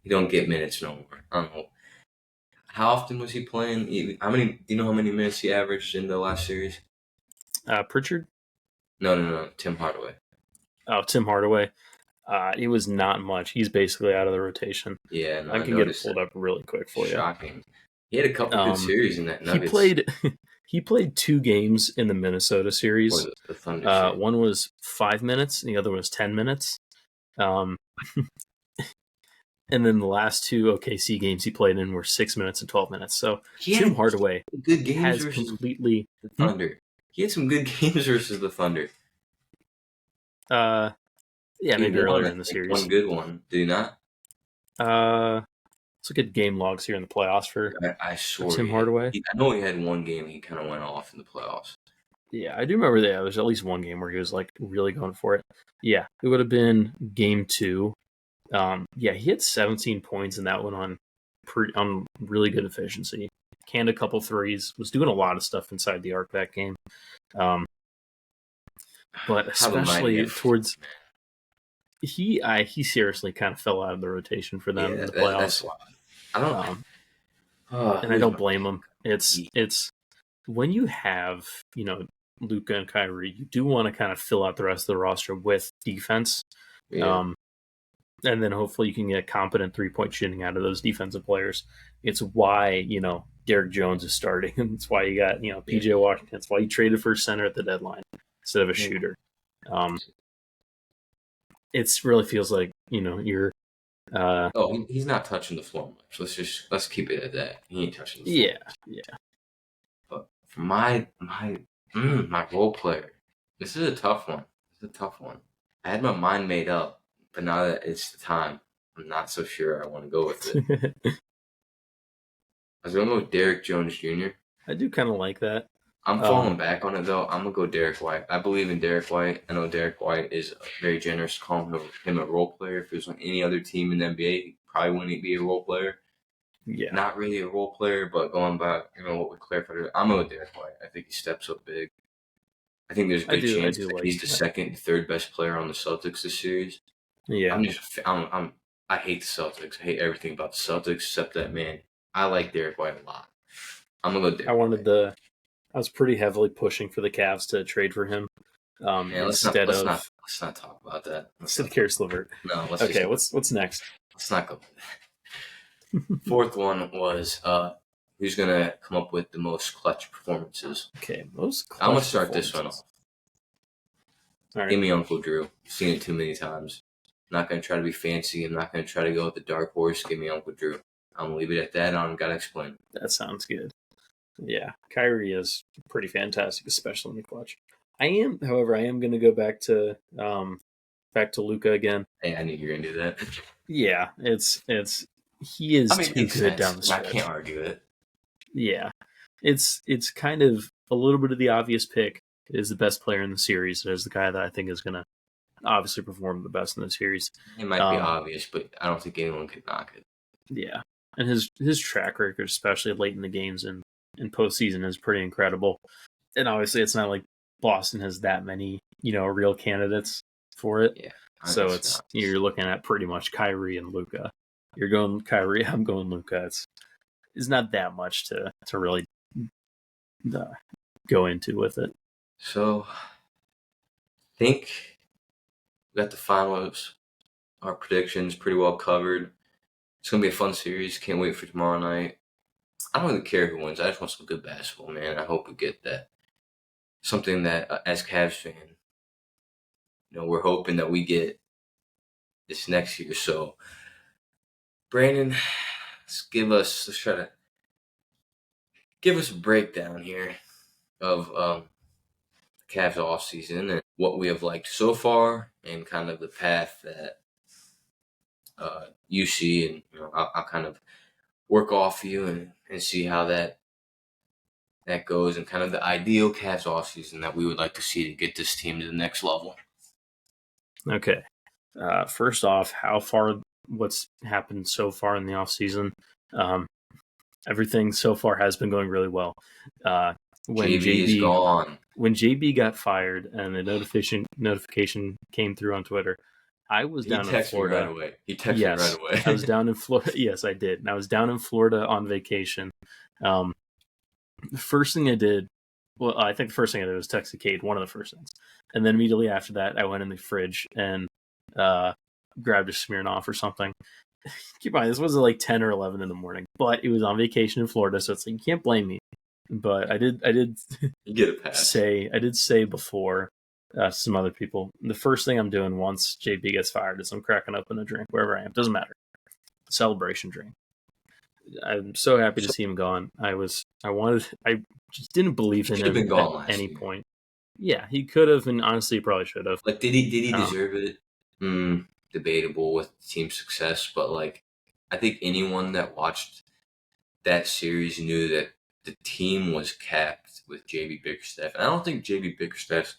He don't get minutes no more. I don't know. How often was he playing? How many? Do you know how many minutes he averaged in the last series? Pritchard. No, no, no. Tim Hardaway. Oh, Tim Hardaway. It was not much. He's basically out of the rotation. Yeah, no, I I can get it noticed that. pulled up really quick for you. Shocking. He had a couple good series in that He Nuggets played he played 2 games in the Minnesota or series. the Thunder series. One was 5 minutes, and the other was 10 minutes. Um, and then the last two OKC games he played in were 6 minutes and 12 minutes. So He Tim had Hardaway good games has versus completely. the Thunder. He had some good games versus the Thunder. Uh, yeah, He maybe won, earlier I in the think, one series. good one. Did he not? Uh, let's look at game logs here in the playoffs I for swear Tim he had. Hardaway. I know he had one game. He kind of went off in the playoffs. Yeah, I do remember that. There's at least one game where he was like really going for it. Yeah, it would have been game two. Yeah, he had 17 points in that one on really good efficiency. Canned a couple threes, was doing a lot of stuff inside the arc that game. Um, but How the mighty especially have fallen, towards he seriously kind of fell out of the rotation for man. them in Yeah, the that's playoffs. why. I don't. Um, and I Who's don't my blame pick? him. It's when you have Luka and Kyrie, you do want to kind of fill out the rest of the roster with defense. Yeah. Um, and then hopefully you can get competent 3-point shooting out of those defensive players. It's why Derek Jones is starting. It's why you got Yeah. PJ Washington. It's why you traded for a center at the deadline instead of a shooter. It really feels like you're. He's not touching the floor much. Let's keep it at that. He ain't touching the floor Yeah, much. yeah. But for my role player, this is a tough one. It's a tough one. I had my mind made up, but now that it's the time, I'm not so sure I want to go with it. I was gonna go with Derek Jones Jr. I do kind of like that. I'm falling back on it though. I'm gonna go Derek White. I believe in Derek White. I know Derek White is very generous, calling him a role player. If it was on any other team in the NBA, he probably wouldn't be a role player. Yeah, Not really a role player, but going back, what we clarified, I'm gonna go Derek White. I think he steps up big. I think there's a I good do. I chance do that like he's the that. second, third best player on the Celtics this series. Yeah, I hate the Celtics. I hate everything about the Celtics except that man. I like Derek White a lot. I'm gonna go I Derek wanted White. the. I was pretty heavily pushing for the Cavs to trade for him. Man, instead of let's not talk about that. Let's instead of not talk. Karis LeVert. No, let's just Okay, what's next? let's not go. Fourth one was who's gonna come up with the most clutch performances. Okay, most I'm gonna clutch start this one performances. off. All right. Give me Uncle Drew. Seen it too many times. Not gonna try to be fancy. I'm not gonna try to go with the dark horse. Give me Uncle Drew. I'm gonna leave it at that. I don't gotta explain. That sounds good. Yeah, Kyrie is pretty fantastic, especially in the clutch. However, I am going to go back to Luca again. Hey, I knew you were gonna do that. Yeah, he is I mean, it too makes good sense. down the I stretch. can't argue it. Yeah, it's kind of a little bit of the obvious pick. Is the best player in the series. Is the guy that I think is going to obviously perform the best in the series. It might be obvious, but I don't think anyone could knock it. Yeah, and his track record, especially late in the games and in postseason, is pretty incredible. And obviously, it's not like Boston has that many real candidates for it. Yeah, So you're looking at pretty much Kyrie and Luca. You're going Kyrie, I'm going Luca. It's not that much to really go into with it. So, I think we got the finals. Our predictions pretty well covered. It's gonna be a fun series. Can't wait for tomorrow night. I don't really care who wins. I just want some good basketball, man. I hope we get that. Something that, as Cavs fan, we're hoping that we get this next year. So, Brandon, let's try to give us a breakdown here of the Cavs offseason and what we have liked so far and kind of the path that you see. And, I'll kind of work off you and see how that goes and kind of the ideal Cavs offseason that we would like to see to get this team to the next level. Okay. First off, what's happened so far in the offseason. Everything so far has been going really well. When JB is gone. When JB got fired and the notification came through on Twitter, I was down in Florida. Me right away. He texted me right away. I was down in Florida. Yes, I did. And I was down in Florida on vacation. The first thing I did, I think the first thing I did was text Cade, one of the first things. And then immediately after that, I went in the fridge and grabbed a Smirnoff or something. Keep in mind, this wasn't like 10 or 11 in the morning, but it was on vacation in Florida, so it's like, you can't blame me. But I did you get a pass. say before some other people, the first thing I'm doing once JB gets fired is I'm cracking open a drink wherever I am. Doesn't matter. Celebration drink. I'm so happy to see him gone. I just didn't believe in him at any point. Yeah, he could have, and honestly, he probably should have. Like, did he deserve it? Debatable with team success, but like, I think anyone that watched that series knew that the team was capped with JB Bickerstaff. And I don't think JB Bickerstaff's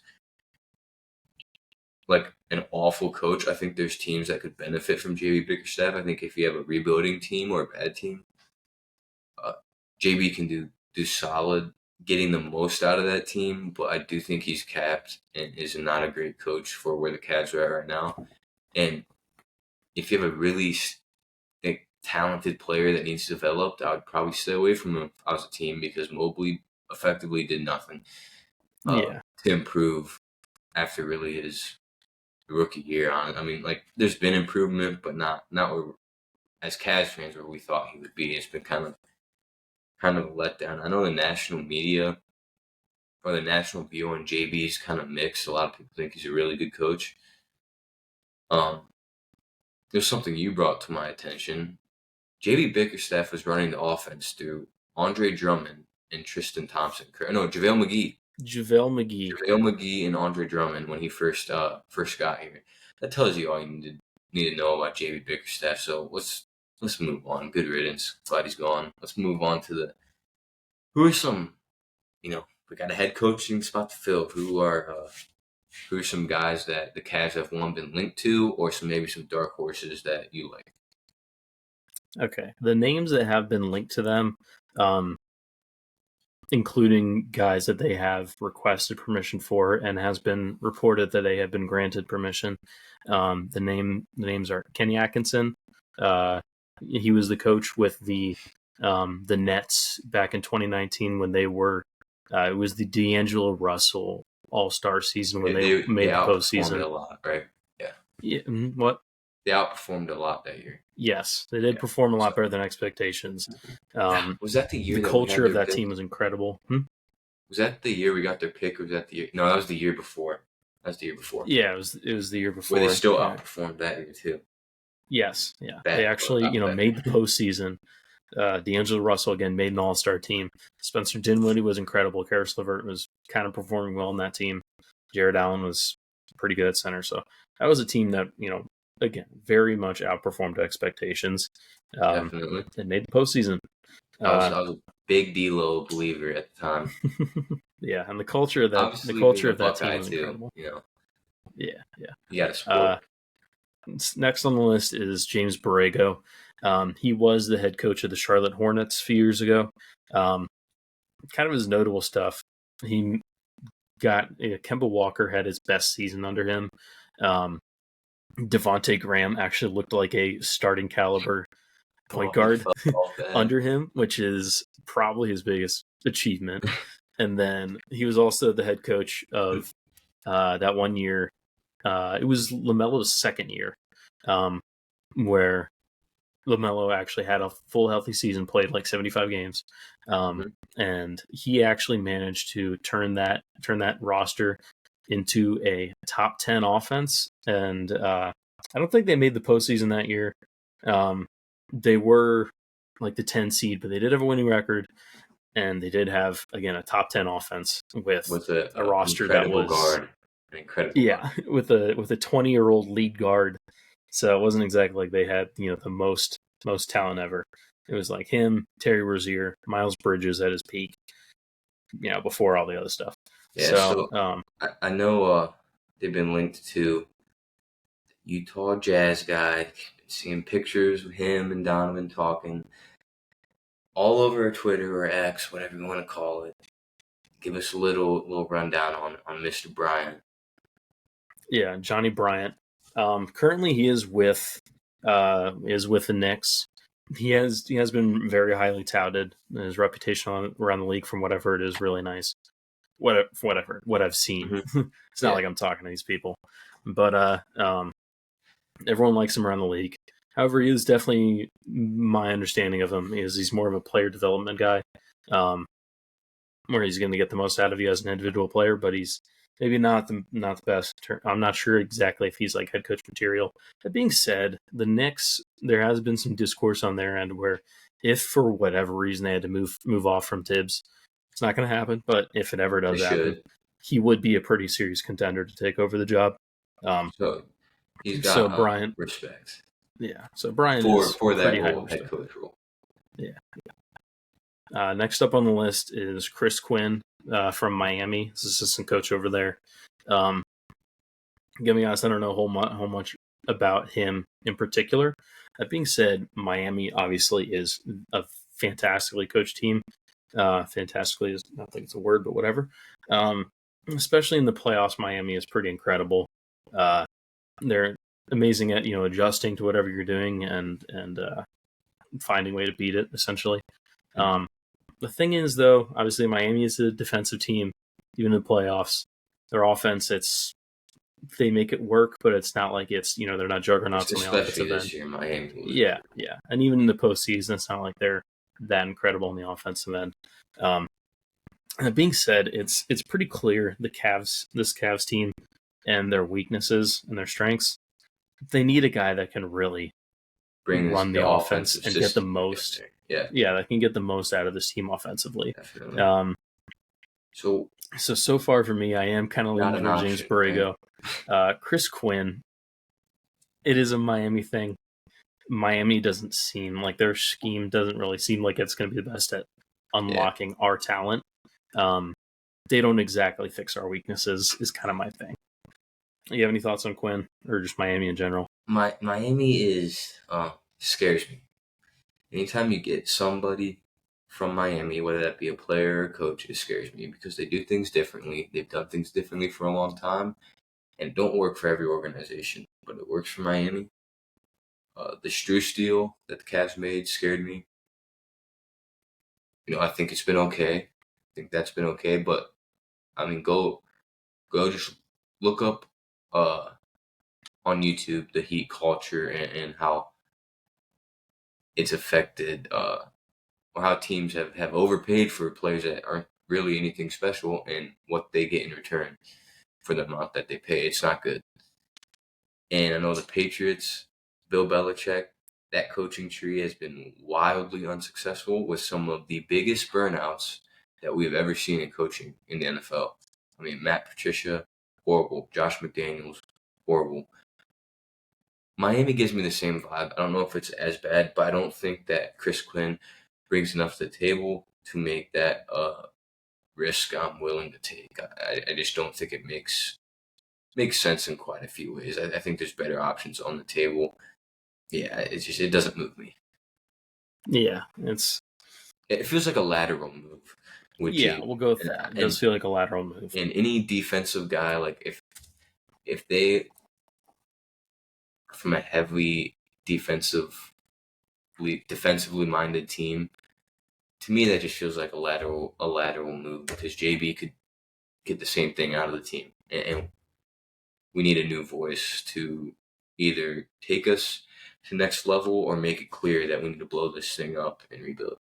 like an awful coach. I think there's teams that could benefit from JB Bickerstaff. I think if you have a rebuilding team or a bad team, JB can do solid getting the most out of that team, but I do think he's capped and is not a great coach for where the Cavs are at right now. And if you have a really talented player that needs developed, I would probably stay away from him if I was a team, because Mobley effectively did nothing to improve after really his rookie year on. I mean, like, there's been improvement, but not where, as Cavs fans, where we thought he would be. It's been kind of a letdown. I know the national media or the national view on JB is kind of mixed. A lot of people think he's a really good coach. There's something you brought to my attention. JB Bickerstaff was running the offense through Andre Drummond and Tristan Thompson. No, JaVale McGee. JaVale McGee and Andre Drummond when he first got here. That tells you all you need to know about JB Bickerstaff. So let's move on. Good riddance. Glad he's gone. Let's move on to who are some, we got a head coaching spot to fill. Who are some guys that the Cavs have been linked to, or maybe some dark horses that you like? Okay, the names that have been linked to them, including guys that they have requested permission for, and has been reported that they have been granted permission. The names are Kenny Atkinson. He was the coach with the Nets back in 2019 when they were. It was the D'Angelo Russell all-star season when they made the outperformed it postseason. a lot, right? Yeah, Yeah, what? they outperformed a lot that year. Yes, they did Yeah. perform a lot So, better than expectations. was that the year The that we culture had of their that pick? team was incredible. Was that the year we got their pick, or was that the year? No, that was the year before. That was the year before. Yeah, it was the year Where they before. still Yeah. outperformed that year too. Yes, yeah. They Better, actually, better. made the postseason. D'Angelo Russell again made an all-star team. Spencer Dinwiddie was incredible. Karis LeVert was kind of performing well in that team. Jared Allen was pretty good at center. So that was a team that, again, very much outperformed expectations. Definitely. And made the postseason. I was a big D'Lo believer at the time. Yeah, and the culture of Obviously, being a that team Buckeye was too, incredible. Yeah, yeah. you got to support. Next on the list is James Borrego. He was the head coach of the Charlotte Hornets a few years ago. Kind of his notable stuff. He got Kemba Walker had his best season under him. Devontae Graham actually looked like a starting caliber point He guard fell off bad. under him, which is probably his biggest achievement. And then he was also the head coach of that one year. It was LaMelo's second year, where LaMelo actually had a full healthy season, played like 75 games, and he actually managed to turn that roster into a top 10 offense. And I don't think they made the postseason that year. They were like the 10 seed, but they did have a winning record, and they did have again a top 10 offense with a roster that was guard. An incredible guard. with a 20-year-old lead guard. So it wasn't exactly like they had the most talent ever. It was like him, Terry Rozier, Miles Bridges at his peak, before all the other stuff. Yeah, so I know they've been linked to Utah Jazz guy. Seeing pictures of him and Donovan talking all over Twitter or X, whatever you want to call it. Give us a little rundown on Mr. Bryant. Yeah, Johnny Bryant. Currently, he is with the Knicks. He has been very highly touted. His reputation around the league, from whatever it is, really nice. What I've seen. Mm-hmm. It's not like I'm talking to these people, but everyone likes him around the league. However, he is definitely, my understanding of him is he's more of a player development guy, where he's going to get the most out of you as an individual player, but he's maybe not the best. I'm not sure exactly if he's like head coach material. That being said, the Knicks, there has been some discourse on their end where if for whatever reason they had to move off from Tibbs, it's not going to happen. But if it ever does happen, he would be a pretty serious contender to take over the job. So he's got Bryant respect. Yeah, so Bryant for is that pretty high whole head coach role. Yeah. Next up on the list is Chris Quinn from Miami. He's assistant coach over there. To be honest, I don't know how much about him in particular. That being said, Miami obviously is a fantastically coached team. Fantastically is, I don't think it's a word, but whatever. Especially in the playoffs, Miami is pretty incredible. They're amazing at adjusting to whatever you're doing and finding a way to beat it, essentially. The thing is, though, obviously Miami is a defensive team, even in the playoffs. Their offense, they make it work, but it's not like it's they're not juggernauts on the offensive end. This year, Miami. Yeah, and even in the postseason, it's not like they're that incredible on the offensive end. That being said, it's pretty clear this Cavs team and their weaknesses and their strengths. They need a guy that can really run the offense and get the most. That can get the most out of this team offensively. Definitely. So far for me, I am kind of leaning for James Borrego. Chris Quinn, it is a Miami thing. Miami doesn't seem like their scheme doesn't really seem like it's going to be the best at unlocking our talent. They don't exactly fix our weaknesses is kind of my thing. You have any thoughts on Quinn or just Miami in general? Miami is scares me. Anytime you get somebody from Miami, whether that be a player or a coach, it scares me because they do things differently. They've done things differently for a long time, and it don't work for every organization, but it works for Miami. The Strus deal that the Cavs made scared me. I think it's been okay. I think that's been okay, but I mean, go Go just look up on YouTube the Heat culture and how it's affected, or how teams have overpaid for players that aren't really anything special, and what they get in return for the amount that they pay. It's not good. And I know the Patriots, Bill Belichick, that coaching tree has been wildly unsuccessful with some of the biggest burnouts that we've ever seen in coaching in the NFL. I mean, Matt Patricia, horrible. Josh McDaniels, horrible. Miami gives me the same vibe. I don't know if it's as bad, but I don't think that Chris Quinn brings enough to the table to make that risk I'm willing to take. I just don't think it makes sense in quite a few ways. I think there's better options on the table. Yeah, it doesn't move me. Yeah, it feels like a lateral move with JB. We'll go with that. It does feel like a lateral move. And any defensive guy, like if they from a heavily defensively minded team, to me that just feels like a lateral move, because JB could get the same thing out of the team, and we need a new voice to either take us to the next level or make it clear that we need to blow this thing up and rebuild.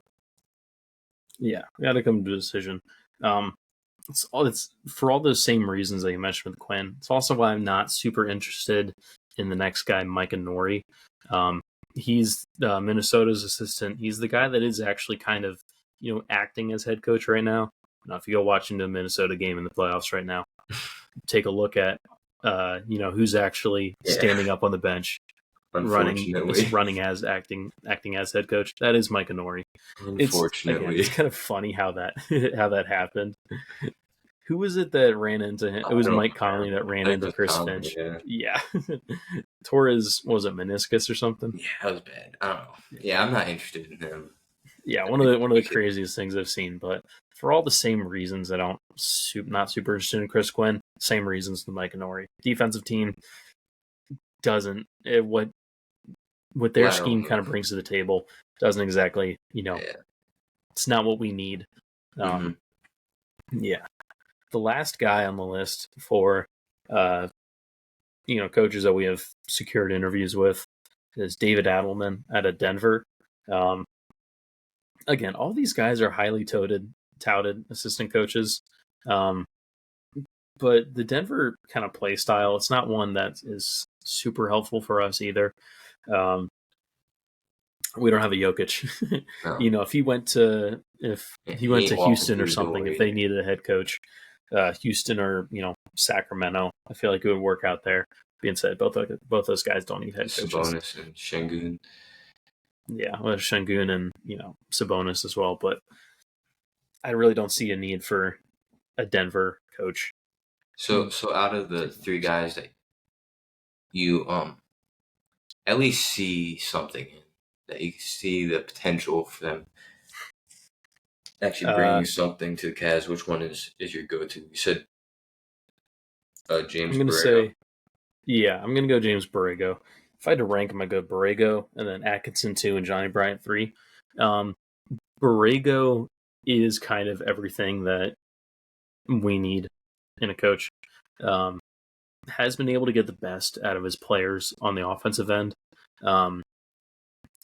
Yeah, we got to come to a decision. It's for all those same reasons that you mentioned with Quinn. It's also why I'm not super interested in the next guy, Micah Nori. He's Minnesota's assistant. He's the guy that is actually kind of, acting as head coach right now. Now, if you go watching the Minnesota game in the playoffs right now, take a look at, who's actually standing up on the bench, running as acting as head coach. That is Micah Nori. Unfortunately, it's kind of funny how that happened. Who was it that ran into him? It was Mike Conley that ran into Chris Finch. Yeah. Torres, was it meniscus or something? Yeah, that was bad. I don't know. Yeah, I'm not interested in him. Yeah, one of the craziest things I've seen. But for all the same reasons, not super interested in Chris Quinn. Same reasons to Mike Nori. Defensive team doesn't what their scheme kind of brings to the table doesn't exactly, it's not what we need. Yeah. The last guy on the list for, coaches that we have secured interviews with is David Adelman out of Denver. Again, all these guys are highly touted assistant coaches. But the Denver kind of play style, it's not one that is super helpful for us either. We don't have a Jokic. No. If he went to Houston or something, if they needed a head coach, Houston or Sacramento, I feel like it would work out there. Being said, both those guys don't need head coaches. Sabonis and Şengün. Yeah, well, Şengün and Sabonis as well, but I really don't see a need for a Denver coach. So out of the three guys that you at least see something in, that you see the potential for them actually bringing something to the Cavs, which one is your go-to? You said James Borrego. I'm going to go James Borrego. If I had to rank him, I'd go Borrego, and then Atkinson 2 and Johnny Bryant 3. Borrego is kind of everything that we need in a coach. Has been able to get the best out of his players on the offensive end. And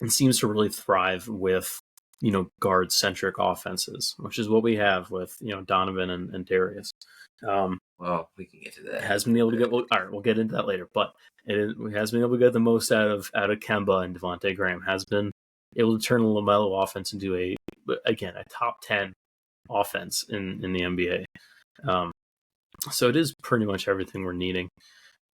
seems to really thrive with, guard-centric offenses, which is what we have with, Donovan and Darius. Well, we can get to that. Has been able to get. All right, we'll get into that later. But it has been able to get the most out of Kemba and Devontae Graham. Has been able to turn the LaMelo offense into a top 10 offense in the NBA. So it is pretty much everything we're needing.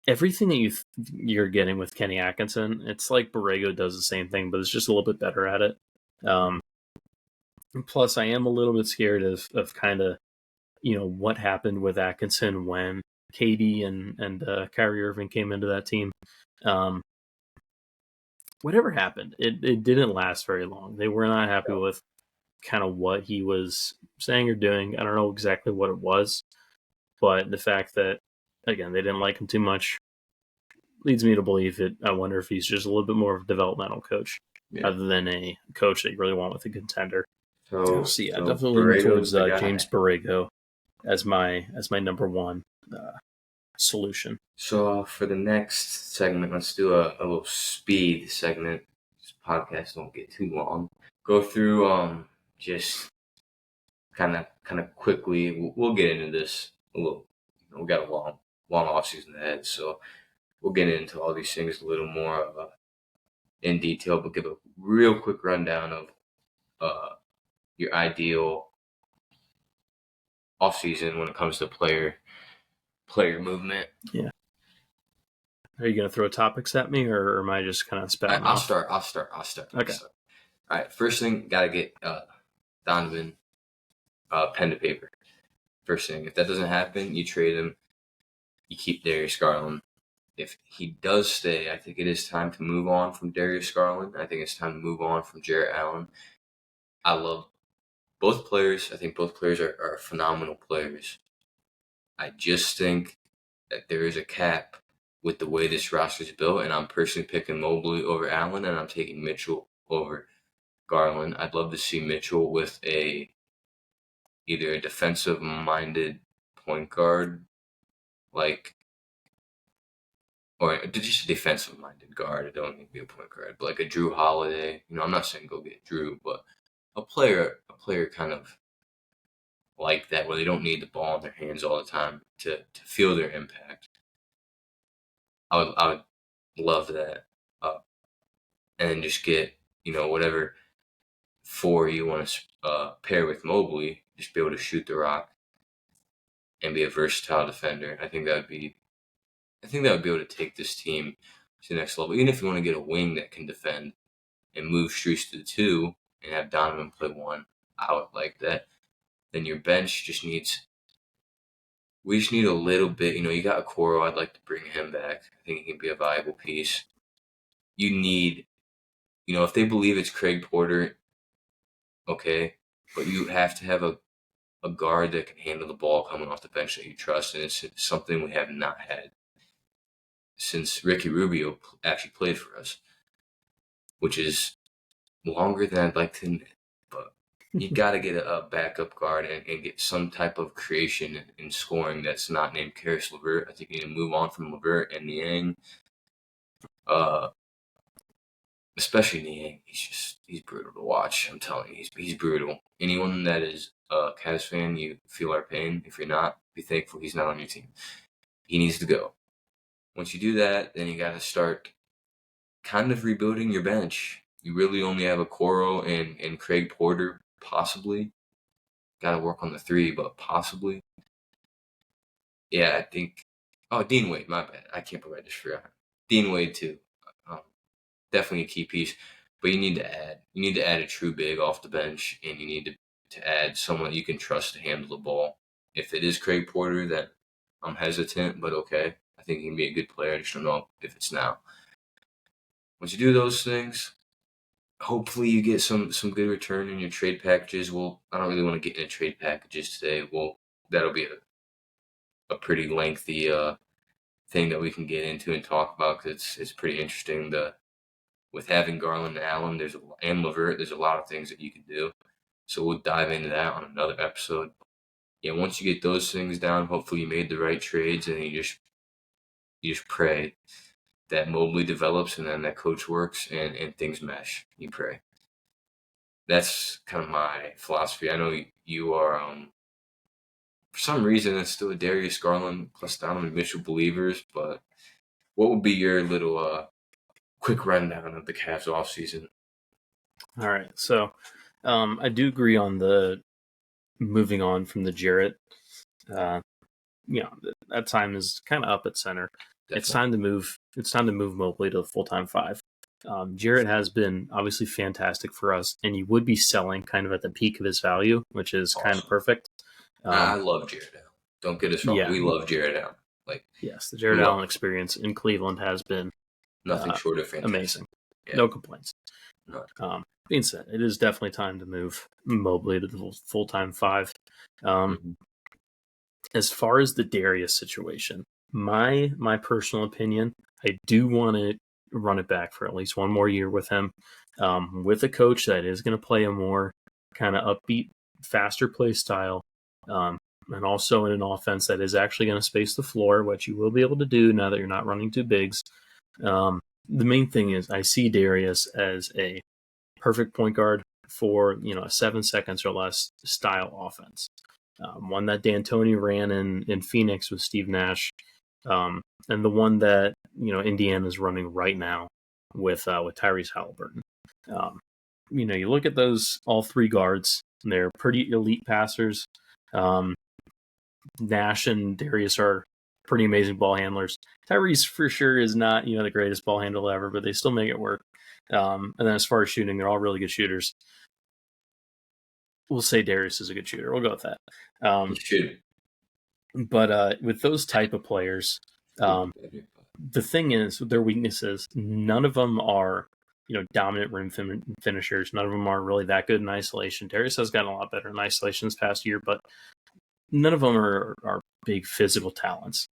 Everything that you're getting with Kenny Atkinson, it's like Borrego does the same thing, but it's just a little bit better at it. Plus, I am a little bit scared of kind of, what happened with Atkinson when KD and Kyrie Irving came into that team. Whatever happened, it didn't last very long. They were not happy with kind of what he was saying or doing. I don't know exactly what it was, but the fact that, again, they didn't like him too much leads me to believe it. I wonder if he's just a little bit more of a developmental coach other than a coach that you really want with a contender. So definitely leaning towards James Borrego as my number one. solution. So for the next segment, let's do a little speed segment. This podcast don't get too long. Go through just kind of quickly. We'll get into this a little. We got a long off season ahead, so we'll get into all these things a little more in detail. But give a real quick rundown of your ideal off season when it comes to player movement. Yeah. Are you going to throw topics at me, or am I just kind of spouting I'll off? start. Okay. All right. First thing, gotta get Donovan pen to paper. First thing, if that doesn't happen, you trade him. You keep Darius Garland. If he does stay, I think it is time to move on from Darius Garland. I think it's time to move on from Jarrett Allen. I love both players. I think both players are phenomenal players. I just think that there is a cap with the way this roster is built, and I'm personally picking Mobley over Allen, and I'm taking Mitchell over Garland. I'd love to see Mitchell with either a defensive-minded point guard, or just a defensive-minded guard. I don't need to be a point guard, but like a Drew Holiday. I'm not saying go get Drew, but a player kind of like that, where they don't need the ball in their hands all the time to feel their impact. I would love that, and then just get whatever four you want to pair with Mobley, just be able to shoot the rock and be a versatile defender. I think that would be able to take this team to the next level. Even if you want to get a wing that can defend and move Streets to the 2 and have Donovan play 1, I would like that. Then your bench we just need a little bit. You got Okoro. I'd like to bring him back. I think he can be a valuable piece. You need, if they believe it's Craig Porter, okay, but you have to have a guard that can handle the ball coming off the bench that you trust, and it's something we have not had since Ricky Rubio actually played for us, which is longer than I'd like to admit. But you got to get a backup guard and get some type of creation and scoring that's not named Karis LeVert. I think you need to move on from LeVert and Niang. Especially Niang, he's brutal to watch. I'm telling you, he's brutal. Anyone that is a Cavs fan, you feel our pain. If you're not, be thankful he's not on your team. He needs to go. Once you do that, then you got to start kind of rebuilding your bench. You really only have Okoro and Craig Porter, possibly. Got to work on the 3, but possibly. Yeah, I think. Oh, Dean Wade, my bad. I can't believe I just forgot. Dean Wade too. Definitely a key piece, but you need to add a true big off the bench, and you need to add someone that you can trust to handle the ball. If it is Craig Porter, then I'm hesitant, but okay. I think he can be a good player. I just don't know if it's now. Once you do those things, hopefully you get some good return in your trade packages. Well, I don't really want to get into trade packages today. Well, that'll be a pretty lengthy thing that we can get into and talk about, because it's pretty interesting. With having Garland and Allen, and LeVert, there's a lot of things that you can do. So we'll dive into that on another episode. Yeah, once you get those things down, hopefully you made the right trades, and you just pray that Mobley develops and then that coach works and things mesh. You pray. That's kind of my philosophy. I know you are, for some reason, it's still a Darius Garland plus Donovan Mitchell believers, but what would be your little quick rundown of the Cavs offseason? All right. So I do agree on the moving on from the Jarrett. That time is kind of up at center. Definitely. It's time to move Mobley to full-time 5. Jarrett has been obviously fantastic for us, and he would be selling kind of at the peak of his value, which is awesome. Kind of perfect. I love Jarrett Allen. Don't get us wrong. Yeah, we love Jarrett Allen. Yes, the Jarrett Allen experience in Cleveland has been nothing short of fantastic. Amazing. Yeah. No complaints. No. Being said, it is definitely time to move Mobley to the full-time 5. As far as the Darius situation, my personal opinion, I do want to run it back for at least one more year with him, with a coach that is going to play a more kind of upbeat, faster play style. and also in an offense that is actually going to space the floor, which you will be able to do now that you're not running two bigs. The main thing is I see Darius as a perfect point guard for a 7 seconds or less style offense. One that D'Antoni ran in Phoenix with Steve Nash, and the one that Indiana's running right now with Tyrese Halliburton. You look at those all three guards; they're pretty elite passers. Nash and Darius are pretty amazing ball handlers. Tyrese for sure is not the greatest ball handler ever, but they still make it work. And then as far as shooting, they're all really good shooters. We'll say Darius is a good shooter. We'll go with that. But with those type of players, the thing is, their weaknesses, none of them are dominant rim finishers. None of them are really that good in isolation. Darius has gotten a lot better in isolation this past year, but none of them are big physical talents.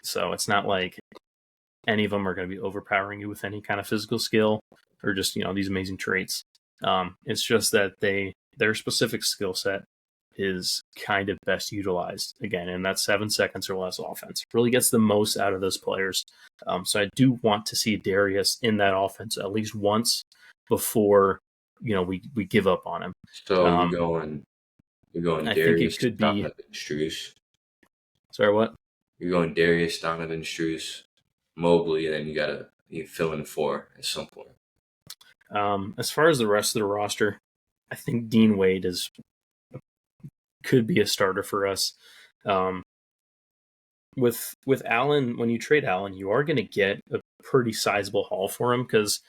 So it's not like any of them are going to be overpowering you with any kind of physical skill or just these amazing traits. It's just that their specific skill set is kind of best utilized again in that 7 seconds or less offense. Really gets the most out of those players. So I do want to see Darius in that offense at least once before we give up on him. So you're going I Darius, think it could Donovan, be. Strus. Sorry, what? You're going Darius, Donovan, Strus, Mobley, and then you fill in 4 at some point. As far as the rest of the roster, I think Dean Wade could be a starter for us. With Allen, when you trade Allen, you are going to get a pretty sizable haul for him because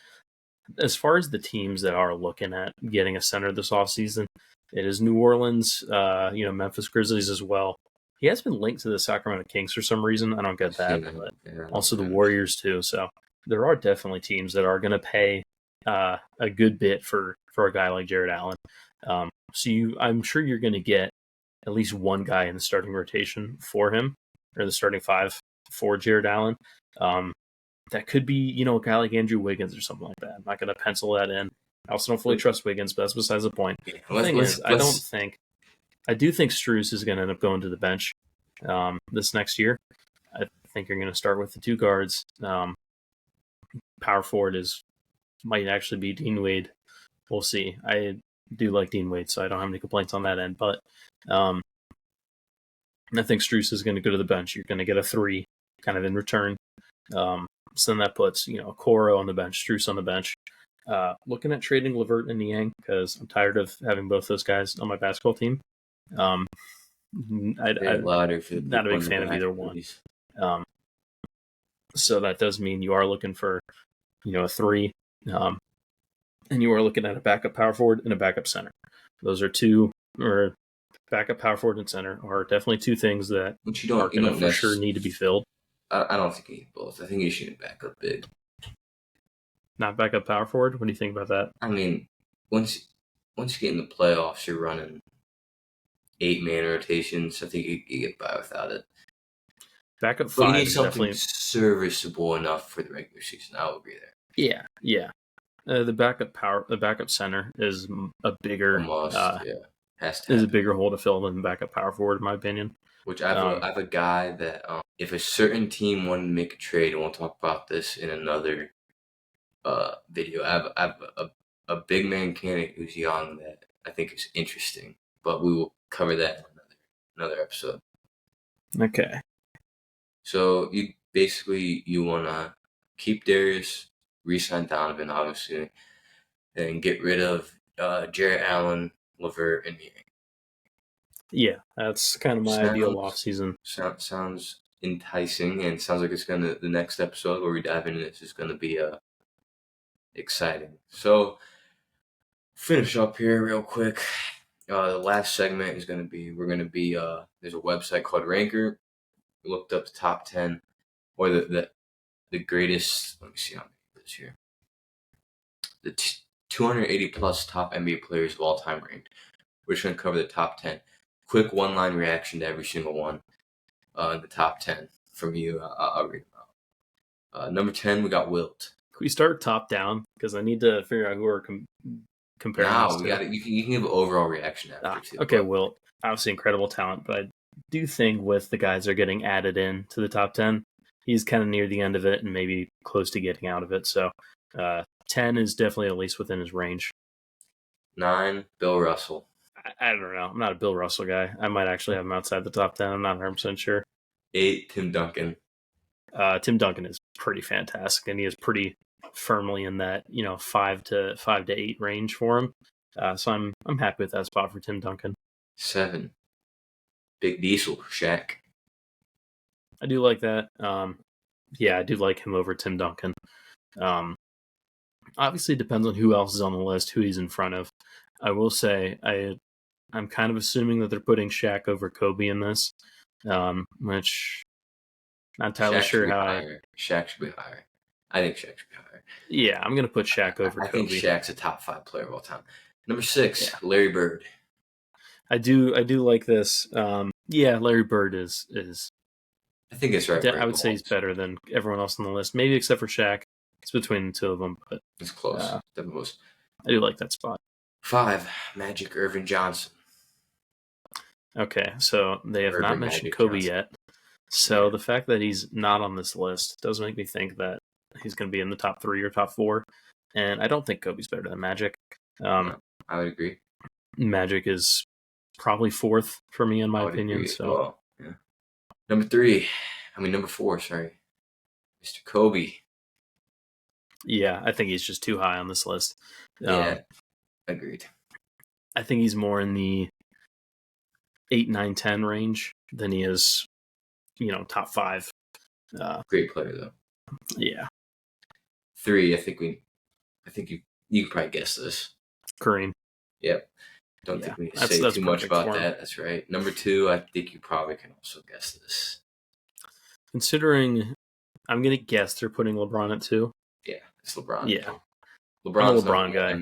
as far as the teams that are looking at getting a center this offseason, it is New Orleans, Memphis Grizzlies as well. He has been linked to the Sacramento Kings for some reason. I don't get that, but also the Warriors too. So there are definitely teams that are going to pay a good bit for a guy like Jared Allen. I'm sure you're going to get at least one guy in the starting rotation for him, or the starting 5 for Jared Allen. That could be, a guy like Andrew Wiggins or something like that. I'm not going to pencil that in. I also don't fully trust Wiggins, but that's besides the point. The thing is, I do think Strus is going to end up going to the bench this next year. I think you're going to start with the 2 guards. Power forward might actually be Dean Wade. We'll see. I do like Dean Wade, so I don't have any complaints on that end. But I think Strus is going to go to the bench. You're going to get a 3 kind of in return. So then that puts, Coro on the bench, Strus on the bench. Looking at trading LeVert and Niang because I'm tired of having both those guys on my basketball team. I'm not a big fan of either one. So that does mean you are looking for, a 3. And you are looking at a backup power forward and a backup center. Those are 2, or backup power forward and center are definitely 2 things that are going to for sure need to be filled. I don't think you need both. I think you should back up big. Not backup power forward? What do you think about that? I mean, once you get in the playoffs, you're running 8-man rotations. I think you get by without it. Backup 5 you need is something definitely serviceable enough for the regular season. I'll agree there. Yeah. The backup center is a bigger is a bigger hole to fill than backup power forward, in my opinion. Which I have a guy that if a certain team wanted to make a trade, and we'll talk about this in another video. I have a big man candidate who's young that I think is interesting, but we will cover that in another episode. Okay. So you want to keep Darius, re-sign Donovan, obviously, and get rid of Jared Allen, LeVert, and Niang. Yeah, that's kind of my ideal offseason. Sounds enticing, and sounds like the next episode where we dive into this is going to be exciting. So, finish up here real quick. The last segment is going to be, there's a website called Ranker. We looked up the top 10, or the greatest, let me see how many it is here. The 280 plus top NBA players of all time ranked. We're just going to cover the top 10. Quick one-line reaction to every single one. The top 10 from you. I'll read them out. Number 10, we got Wilt. Can we start top down? Because I need to figure out who we're comparing. No, you can give an overall reaction after too. Okay, Wilt. Obviously incredible talent, but do think with the guys that are getting added in to the top 10, he's kind of near the end of it and maybe close to getting out of it. So 10 is definitely at least within his range. 9, Bill Russell. I don't know. I'm not a Bill Russell guy. I might actually have him outside the top 10. I'm not 100% sure. 8, Tim Duncan. Tim Duncan is pretty fantastic, and he is pretty firmly in that 5 to 8 range for him. So I'm happy with that spot for Tim Duncan. 7, Big Diesel, Shaq. I do like that. I do like him over Tim Duncan. Obviously, it depends on who else is on the list, who he's in front of. I will say I'm kind of assuming that they're putting Shaq over Kobe in this, which not entirely sure how. Shaq should be higher. I think Shaq should be higher. Yeah, I'm going to put Shaq over Kobe. I think Shaq's a top 5 player of all time. Number 6, Larry Bird. I do like this. Larry Bird is. I think it's right. I would say he's better than everyone else on the list, maybe except for Shaq. It's between the two of them, but it's close. Definitely close. I do like that spot. 5, Magic Irvin Johnson. Okay, so they have not mentioned Kobe yet. So the fact that he's not on this list does make me think that he's going to be in the top 3 or top 4. And I don't think Kobe's better than Magic. No, I would agree. Magic is probably 4th for me, in my opinion. So, Number 4, sorry. Mr. Kobe. Yeah, I think he's just too high on this list. Agreed. I think he's more in the 8, 9, 10 range than he is, top 5. Great player, though. Yeah. 3, I think you can probably guess this. Kareem. Yep. Don't think we need to say too much about that. That's right. Number 2, I think you probably can also guess this. Considering, I'm going to guess they're putting LeBron at 2. Yeah, it's LeBron. Yeah. LeBron's I'm a LeBron guy.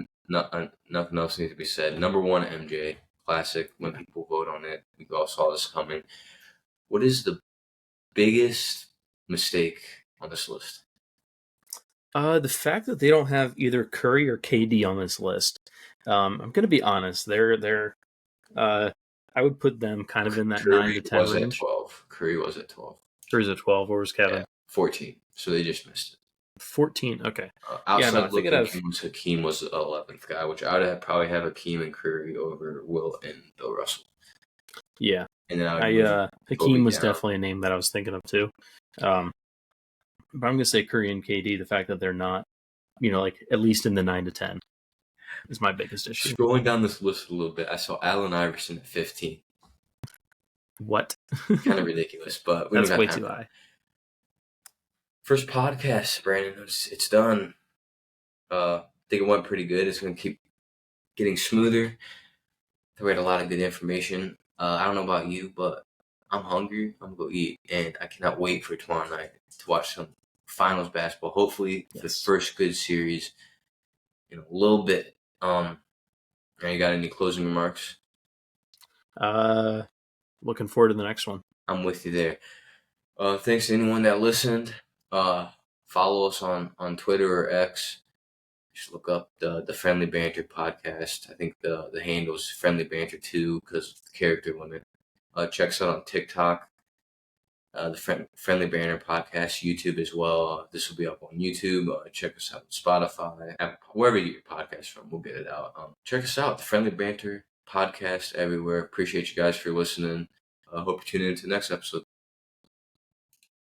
Nothing else needs to be said. Number 1, MJ. Classic. When people vote on it, we all saw this coming. What is the biggest mistake on this list? The fact that they don't have either Curry or KD on this list. I'm going to be honest. They're I would put them kind of in that Curry 9 to 10 was range. At 12. Curry was at 12. Curry's at 12. Where was Kevin? Yeah, 14. So they just missed it. 14. Okay. Outside looking, Hakeem was the 11th guy, which I would probably have Hakeem and Curry over Will and Bill Russell. Yeah. And then Hakeem was definitely a name that I was thinking of too. But I'm going to say Curry and KD, the fact that they're not, at least in the 9 to 10 is my biggest issue. Scrolling down this list a little bit, I saw Allen Iverson at 15. What? Kind of ridiculous, but that's way too high. First podcast, Brandon. It's done. I think it went pretty good. It's going to keep getting smoother. We had a lot of good information. I don't know about you, but I'm hungry. I'm going to go eat, and I cannot wait for tomorrow night to watch some finals basketball. Hopefully, the first good series in a little bit. You got any closing remarks? Looking forward to the next one. I'm with you there. Thanks to anyone that listened. Follow us on Twitter or X. Just look up the Friendly Banter podcast. I think the handle is Friendly Banter 2 because of the character limit. Check us out on TikTok. The Friendly Banter podcast, YouTube as well. This will be up on YouTube. Check us out on Spotify, wherever you get your podcast from. We'll get it out. Check us out, the Friendly Banter podcast everywhere. Appreciate you guys for listening. Hope you tune in to the next episode.